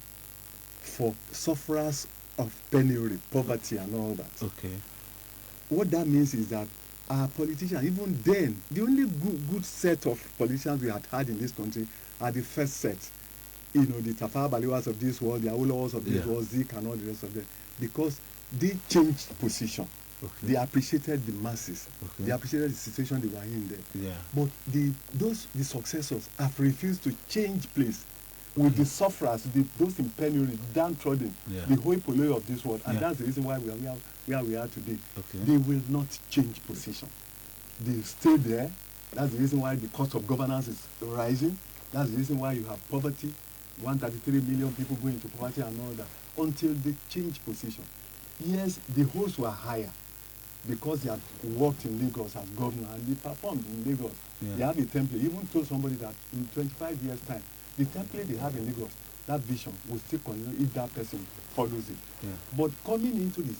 For sufferers of penury, poverty, and all that. Okay. What that means is that our politicians, even then, the only good set of politicians we had in this country are the first set. You know, the Tafawa Balewas of this world, the Awolowos of this world, Zik and all the rest of them. Because they changed position. Okay. They appreciated the masses. Okay. They appreciated the situation they were in there. Yeah. But the successors have refused to change place with the sufferers, those in penury, downtrodden, the hoi polloi of this world. And that's the reason why we are where we are today. Okay. They will not change position. They stay there. That's the reason why the cost of governance is rising. That's the reason why you have poverty, 133 million people going into poverty and all that, until they change position. Yes, the hosts were higher, because they had worked in Lagos as governor and they performed in Lagos. Yeah. They have a template. Even told somebody that in 25 years' time, the template they have in Lagos, that vision will still continue if that person follows it. Yeah. But coming into the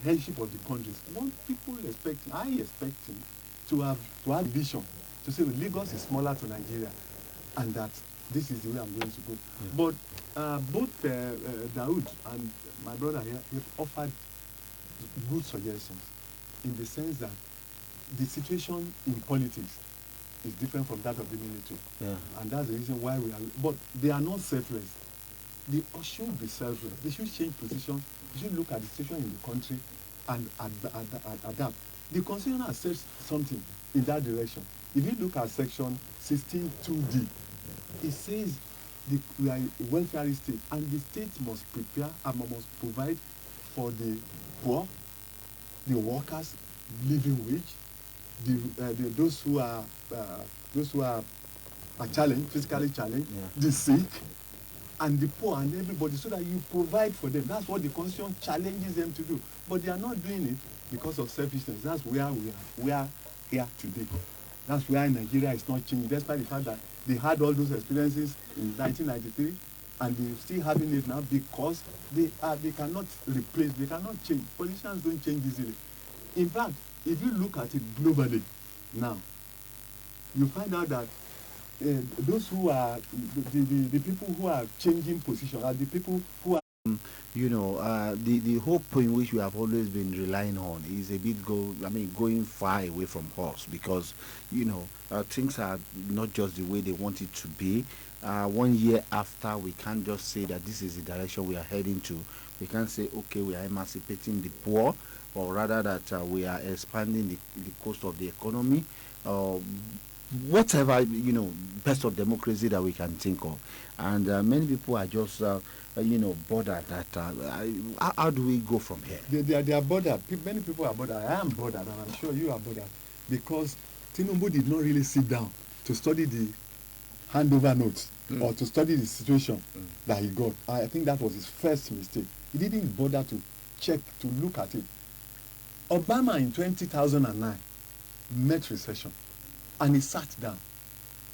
headship of the countries, what people expecting, I expecting to have vision to say, well, Lagos is smaller to Nigeria, and that this is the way I'm going to go. Yeah. But both Daoud and my brother here have offered good suggestions, in the sense that the situation in politics is different from that of the military. Yeah. And that's the reason why we are, but they are not selfless. They should be selfless. They should change position. They should look at the situation in the country and adapt. The Constitution has said something in that direction. If you look at section 16(2)(d), it says we are a welfare state, and the state must prepare and must provide for the poor, the workers, living wage, those who are challenged, physically challenged, the sick, and the poor, and everybody, so that you provide for them. That's what the Constitution challenges them to do. But they are not doing it because of selfishness. That's where we are here today. That's why Nigeria is not changing, despite the fact that they had all those experiences in 1993, and they're still having it now because they cannot replace, they cannot change. Politicians don't change easily. In fact, if you look at it globally now, you find out that those who are the people who are changing position are the people who are the hope in which we have always been relying on is a bit going far away from us, because things are not just the way they want it to be. 1 year after, we can't just say that this is the direction we are heading to. We can't say, okay, we are emancipating the poor, or rather that we are expanding the cost of the economy, whatever, best of democracy that we can think of. And many people are just bothered that how do we go from here? They are bothered. Many people are bothered. I am bothered, and I'm sure you are bothered, because Tinubu did not really sit down to study the handover notes or to study the situation that he got. I think that was his first mistake. He didn't bother to check, to look at it. Obama in 2009 met recession, and he sat down.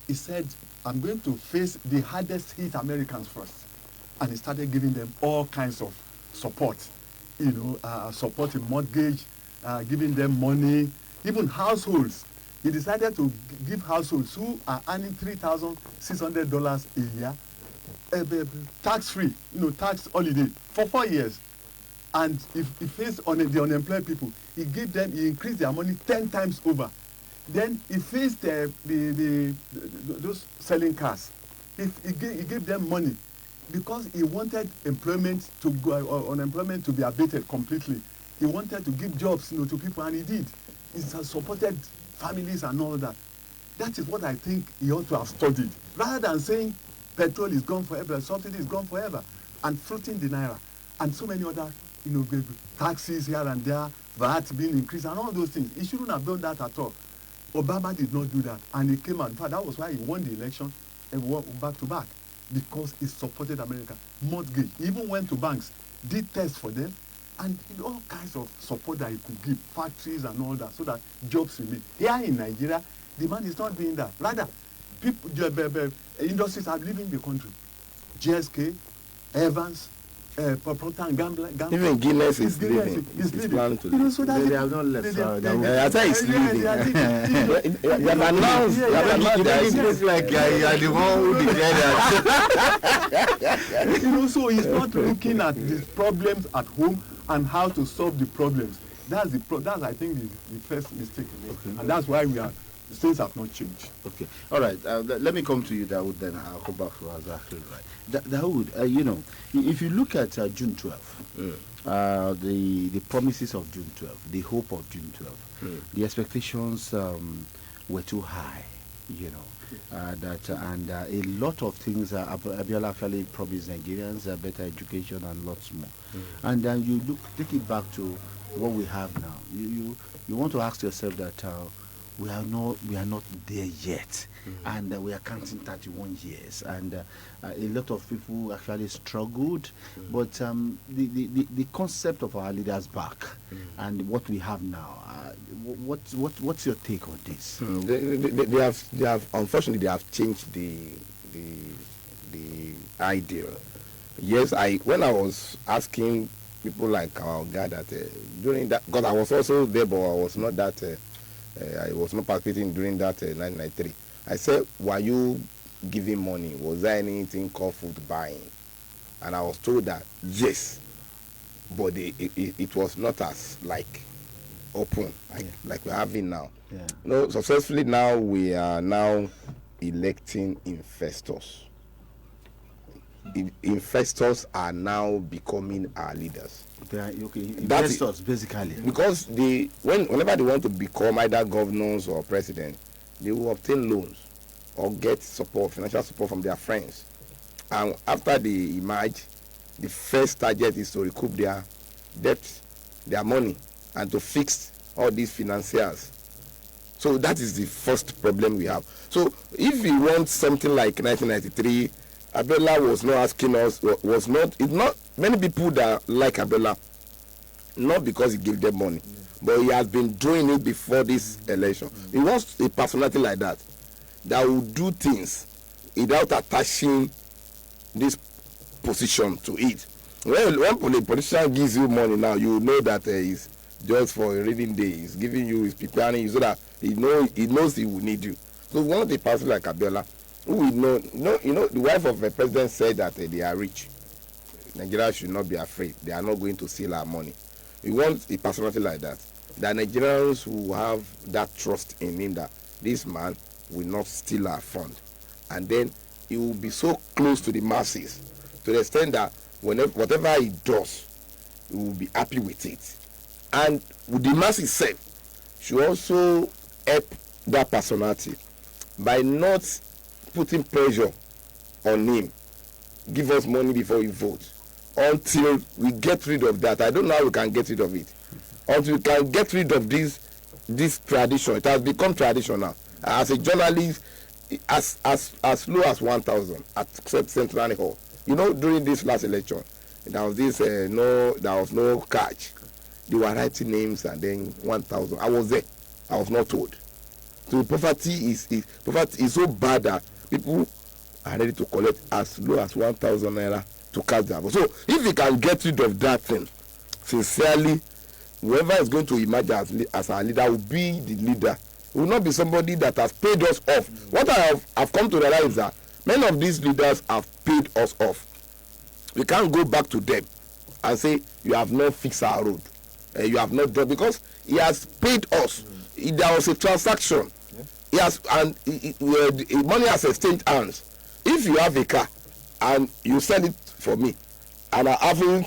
He said, I'm going to face the hardest hit Americans first. And he started giving them all kinds of support, support in mortgage, giving them money, even households. He decided to give households who are earning $3,600 a year, tax-free, tax holiday for 4 years. And if he faced the unemployed people, he increased their money 10 times over. Then he faced those selling cars. He gave them money because he wanted unemployment to be abated completely. He wanted to give jobs, to people, and he did. He supported families and all that. That is what I think he ought to have studied, rather than saying petrol is gone forever, subsidy is gone forever, and floating the naira, and so many other, taxes here and there, VAT being increased, and all those things. He shouldn't have done that at all. Obama did not do that, and he came out. In fact, that was why he won the election and won back to back, because he supported America. Mortgage, he even went to banks, did tests for them, and all kinds of support that he could give, factories and all that, so that jobs remain. Here in Nigeria, the man is not doing that. Rather, people, industries are leaving the country. GSK, Evans, Procter and Gamble. Even Guinness is leaving. He's planning to leave. So they have not left. I thought he's leaving. You have announced. You have announced. It looks like you are the one who declared that. So he's not looking at the problems at home and how to solve the problems. That's I think the first mistake, and that's why things have not changed. Okay, all right. Let me come to you, Dawood. Then I'll come back to exactly right. Dawood, if you look at June 12, the promises of June 12, the hope of June 12, the expectations were too high. And a lot of things Abiola actually promised Nigerians better education and lots more. And then you take it back to what we have now. You want to ask yourself that we are not there yet, and we are counting 31 years, and a lot of people actually struggled, but the concept of our leaders back and what we have now, what's your take on this? They have unfortunately they have changed the idea. Yes, when I was asking people like our guy that during that, because I was also there, but I was not that. I was not participating during that 1993. I said, were you giving money? Was there anything called food buying? And I was told that yes, but it was not as open like we're having now. Yeah. Successfully now we are now electing investors. Investors are now becoming our leaders. Investors, basically. Because whenever they want to become either governors or president, they will obtain loans or get support, financial support from their friends. And after they emerge, the first target is to recoup their debt, their money, and to fix all these financiers. So that is the first problem we have. So if we want something like 1993, Abiola was not asking us, it's not many people that like Abiola, not because he gave them money, but he has been doing it before this election. He wants a personality like that will do things without attaching this position to it. When a politician gives you money now, you know that it's just for a reading day. He's giving you, he's preparing you so that he knows he will need you. So we want a person like Abiola, who we know, the wife of the president said that they are rich. Nigeria should not be afraid. They are not going to steal our money. We want a personality like that. The Nigerians who have that trust in him that this man will not steal our fund. And then he will be so close to the masses to the extent that whatever he does, he will be happy with it. And with the masses itself should also help that personality by not putting pressure on him. Give us money before we vote. Until we get rid of that, I don't know how we can get rid of it. Until we can get rid of this tradition, it has become traditional. As a journalist, as low as 1,000 at Central Hall. During this last election, there was no catch. They were writing names and then 1,000. I was there. I was not told. So poverty is so bad that people are ready to collect as low as 1,000 naira to cast their vote. So if we can get rid of that thing, sincerely, whoever is going to emerge as our leader will be the leader. It will not be somebody that has paid us off. What I've come to realize is that many of these leaders have paid us off. We can't go back to them and say, you have not fixed our road. You have not done, because he has paid us. There was a transaction. He has, and money has exchanged hands. If you have a car and you sell it for me, and I haven't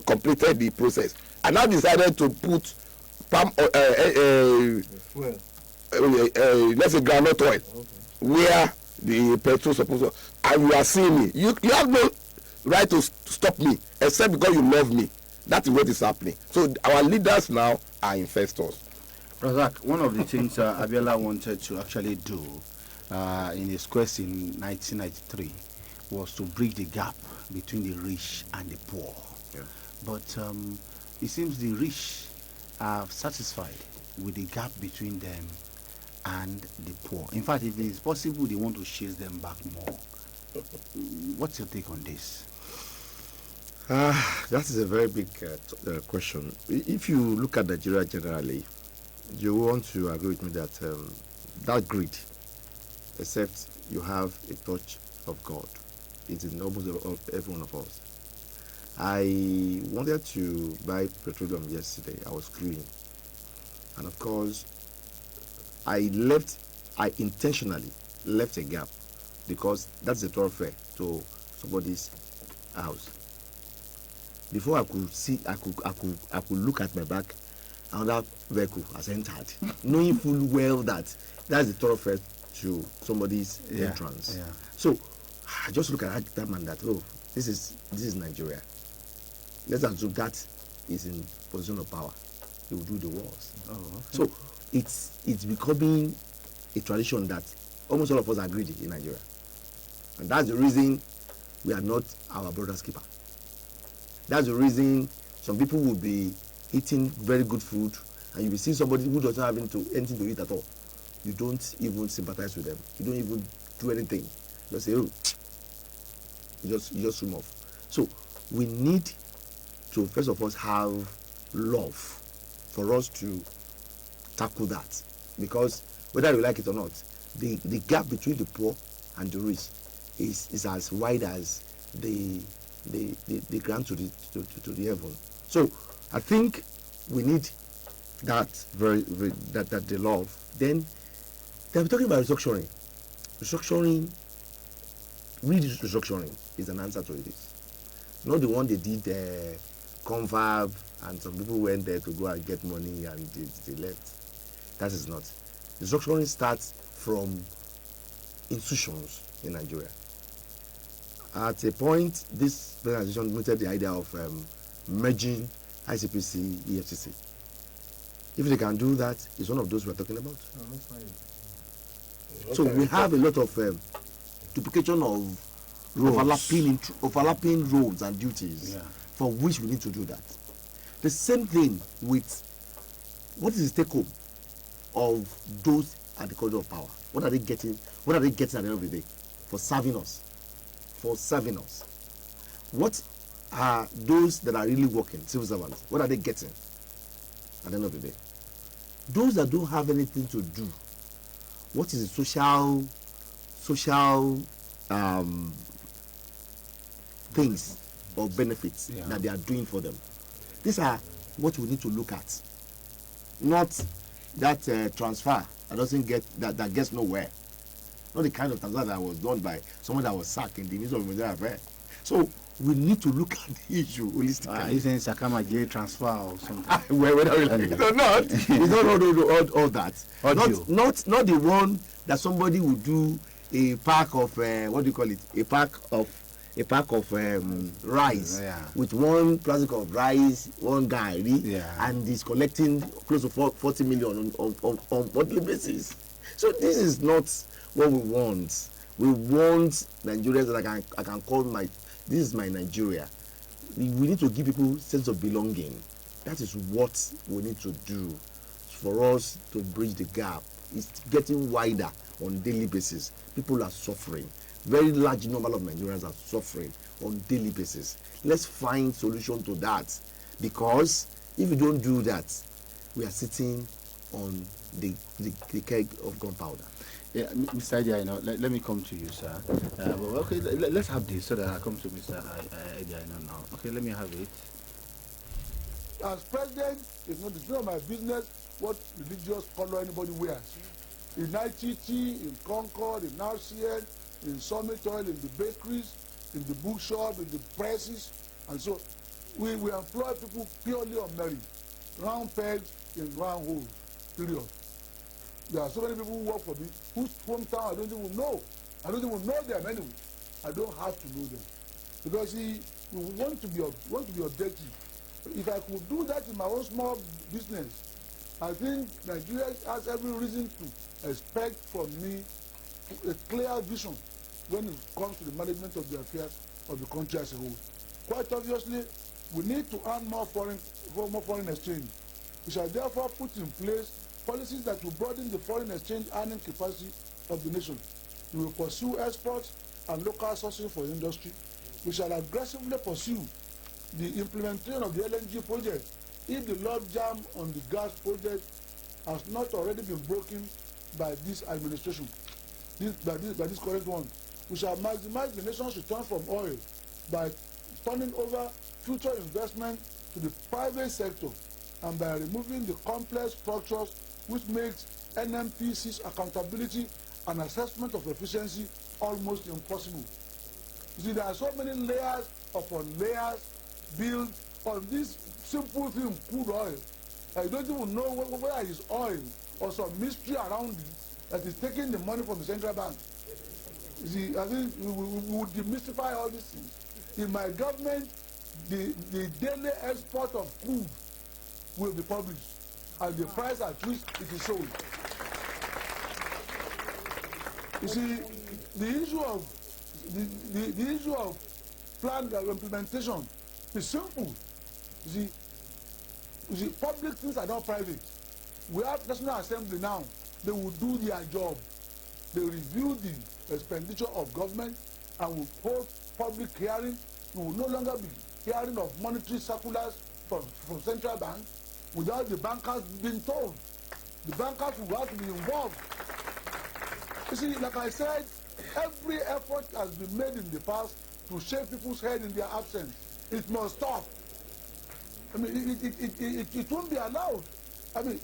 completed the process, and I decided to put let's say groundnut oil where the petrol supposed to, and you are seeing me, you have no right to stop me except because you love me. That is what is happening. So our leaders now are investors. Razak, one of the things Abiola wanted to actually do in his quest in 1993 was to bridge the gap between the rich and the poor. Yeah. But it seems the rich are satisfied with the gap between them and the poor. In fact, if it is possible, they want to chase them back more. What's your take on this? That is a very big question. If you look at Nigeria generally, you want to agree with me that that greed, except you have a touch of God, it's in almost every one of us. I wanted to buy petroleum yesterday. I was queuing, and of course, I intentionally left a gap because that's a thoroughfare to somebody's house. Before I could see, I could look at my back, another vehicle has entered, knowing full well that that's the thoroughfare to somebody's entrance. Yeah. So I just look at that man that, this is Nigeria. Let's assume that is in position of power. He will do the wars. Oh, okay. So it's becoming a tradition that almost all of us are greedy in Nigeria. And that's the reason we are not our brother's keeper. That's the reason some people will be eating very good food, and you will see somebody who doesn't have anything to eat at all. You don't even sympathize with them. You don't even do anything. You just say, you just swim off. So we need to first of all have love for us to tackle that, because whether you like it or not, the gap between the poor and the rich is as wide as the ground to the heaven. So I think we need that that the love. Then they're talking about restructuring. Restructuring is an answer to this. Not the one they did Converb, and some people went there to go and get money and they left. That is not. Restructuring starts from institutions in Nigeria. At a point, this organization mooted the idea of merging ICPC, EFCC. If they can do that, it's one of those we're talking about. Oh, that's fine. So we have a lot of duplication of overlapping roles and duties, for which we need to do that. The same thing with what is the take home of those at the corridor of power? What are they getting? What are they getting at the end of the day for serving us? for serving us. What are those that are really working, civil servants, what are they getting at the end of the day? Those that don't have anything to do, what is the social things or benefits that they are doing for them? These are what we need to look at, not that transfer that doesn't get that gets nowhere, not the kind of transfer that was done by someone that was sacked in the Ministry of Military Affairs. So we need to look at the issue holistically. Isn't Sakama J transfer or something? Well, not. We don't know all that. Not the one that somebody would do a pack of what do you call it? A pack of rice with one plastic of rice, one guy, and is collecting close to 40 million on monthly basis. So this is not what we want. We want Nigerians that I can call this is my Nigeria. We need to give people sense of belonging. That is what we need to do for us to bridge the gap. It's getting wider on a daily basis. People are suffering. Very large number of Nigerians are suffering on a daily basis. Let's find solution to that, because if we don't do that, we are sitting on the keg of gunpowder. Yeah, Mr. Ediano, let me come to you, sir. Okay, let's have this so that I come to Mr. Ediano now. Okay, let me have it. As president, it's not my business what religious color anybody wears. In ITT, in Concord, in RCN, in Summit Oil, in the bakeries, in the bookshop, in the presses, and so we employ people purely on merit. Round pegs in round holes, period. There are so many people who work for me whose hometown I don't even know. I don't even know them anyway. I don't have to know them, because we want to be objective. If I could do that in my own small business, I think Nigeria has every reason to expect from me a clear vision when it comes to the management of the affairs of the country as a whole. Quite obviously, we need to earn more foreign exchange. We shall therefore put in place policies that will broaden the foreign exchange earning capacity of the nation. We will pursue exports and local sourcing for industry. We shall aggressively pursue the implementation of the LNG project if the logjam on the gas project has not already been broken by this administration, by this current one. We shall maximize the nation's return from oil by turning over future investment to the private sector and by removing the complex structures which makes NMPC's accountability and assessment of efficiency almost impossible. You see, there are so many layers upon layers built on this simple thing, crude oil. I don't even know whether it's oil or some mystery around it that is taking the money from the central bank. You see, I think we would demystify all these things. In my government, the daily export of crude will be published and the price at which it is sold. You see, the issue of planned implementation is simple. You see, public things are not private. We have National Assembly now. They will do their job. They review the expenditure of government and will hold public hearing. We will no longer be hearing of monetary circulars from central bank without the bankers being told. The bankers will have to be involved. You see, like I said, every effort has been made in the past to shake people's head in their absence. It must stop. I mean, it won't be allowed. I mean,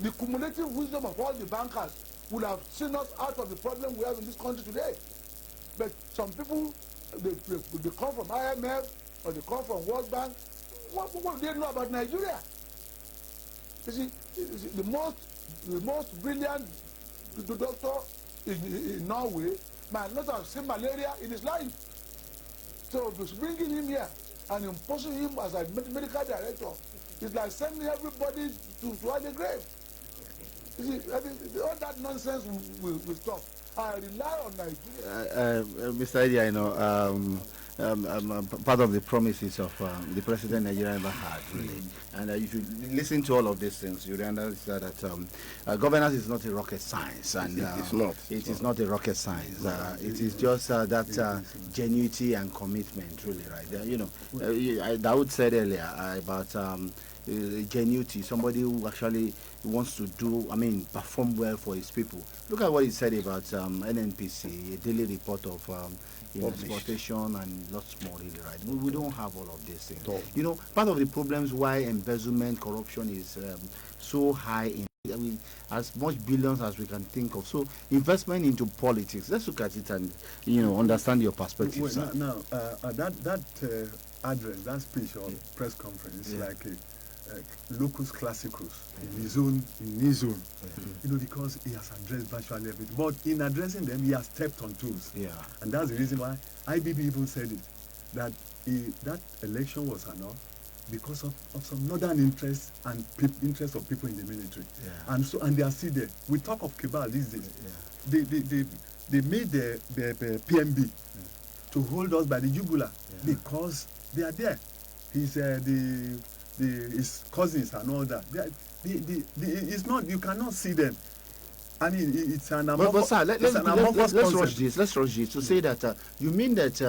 the cumulative wisdom of all the bankers would have seen us out of the problem we have in this country today. But some people, they come from IMF or they come from World Bank. What do they know about Nigeria? You see, the most brilliant doctor in Norway might not have seen malaria in his life. So bringing him here and imposing him as a medical director is like sending everybody to the grave. You see, I think all that nonsense will stop. I rely on Nigeria. Mr. Eddie, I know part of the promises of the president Nigeria ever had, really. And if you listen to all of these things, you understand that governance is not a rocket science, and it's not. It is not a rocket science. It is just that genuity and commitment, really, right? Dawood said earlier about genuity, somebody who actually wants to perform well for his people. Look at what he said about NNPC, a daily report of exploitation and lots more, really, right? We don't have all of these things. Part of the problems why embezzlement, corruption is so high in as much billions as we can think of. So investment into politics, let's look at it and understand your perspective. Well, now that address, that speech or press conference, like locus classicus in his own, because he has addressed virtually everything. But in addressing them, he has stepped on toes. And that's the reason why IBB even said it, that that election was annulled because of some northern interests and interests of people in the military. And they are still there. We talk of cabal these days. They made the PMB to hold us by the jugular because they are there. His cousins and all that. It's not. You cannot see them. I mean, it's an but sir, let's rush this. Let's rush this to say that you mean that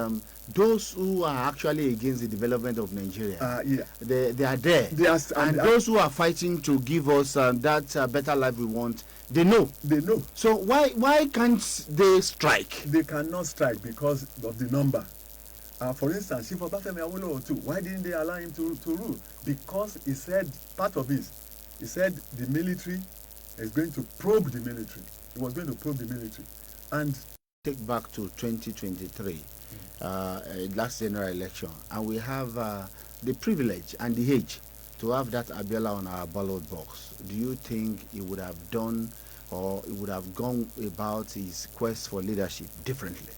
those who are actually against the development of Nigeria, they are there, and those who are fighting to give us that better life we want, they know. They know. So why can't they strike? They cannot strike because of the number. For instance, Chief Obafemi Awolowo too, why didn't they allow him to rule? Because he said, part of this, he said the military is going to probe the military. He was going to probe the military. And take back to 2023, last general election, and we have the privilege and the age to have that Abiola on our ballot box. Do you think he would have done, or he would have gone about his quest for leadership differently?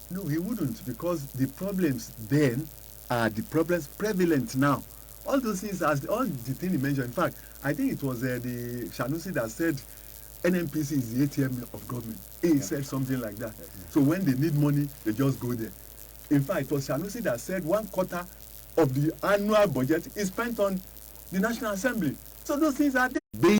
No, he wouldn't, because the problems then are the problems prevalent now. All those things, all the things he mentioned. In fact, I think it was the Sanusi that said NNPC is the ATM of government. He said something like that. So when they need money, they just go there. In fact, it was Sanusi that said 1/4 of the annual budget is spent on the National Assembly. So those things are there.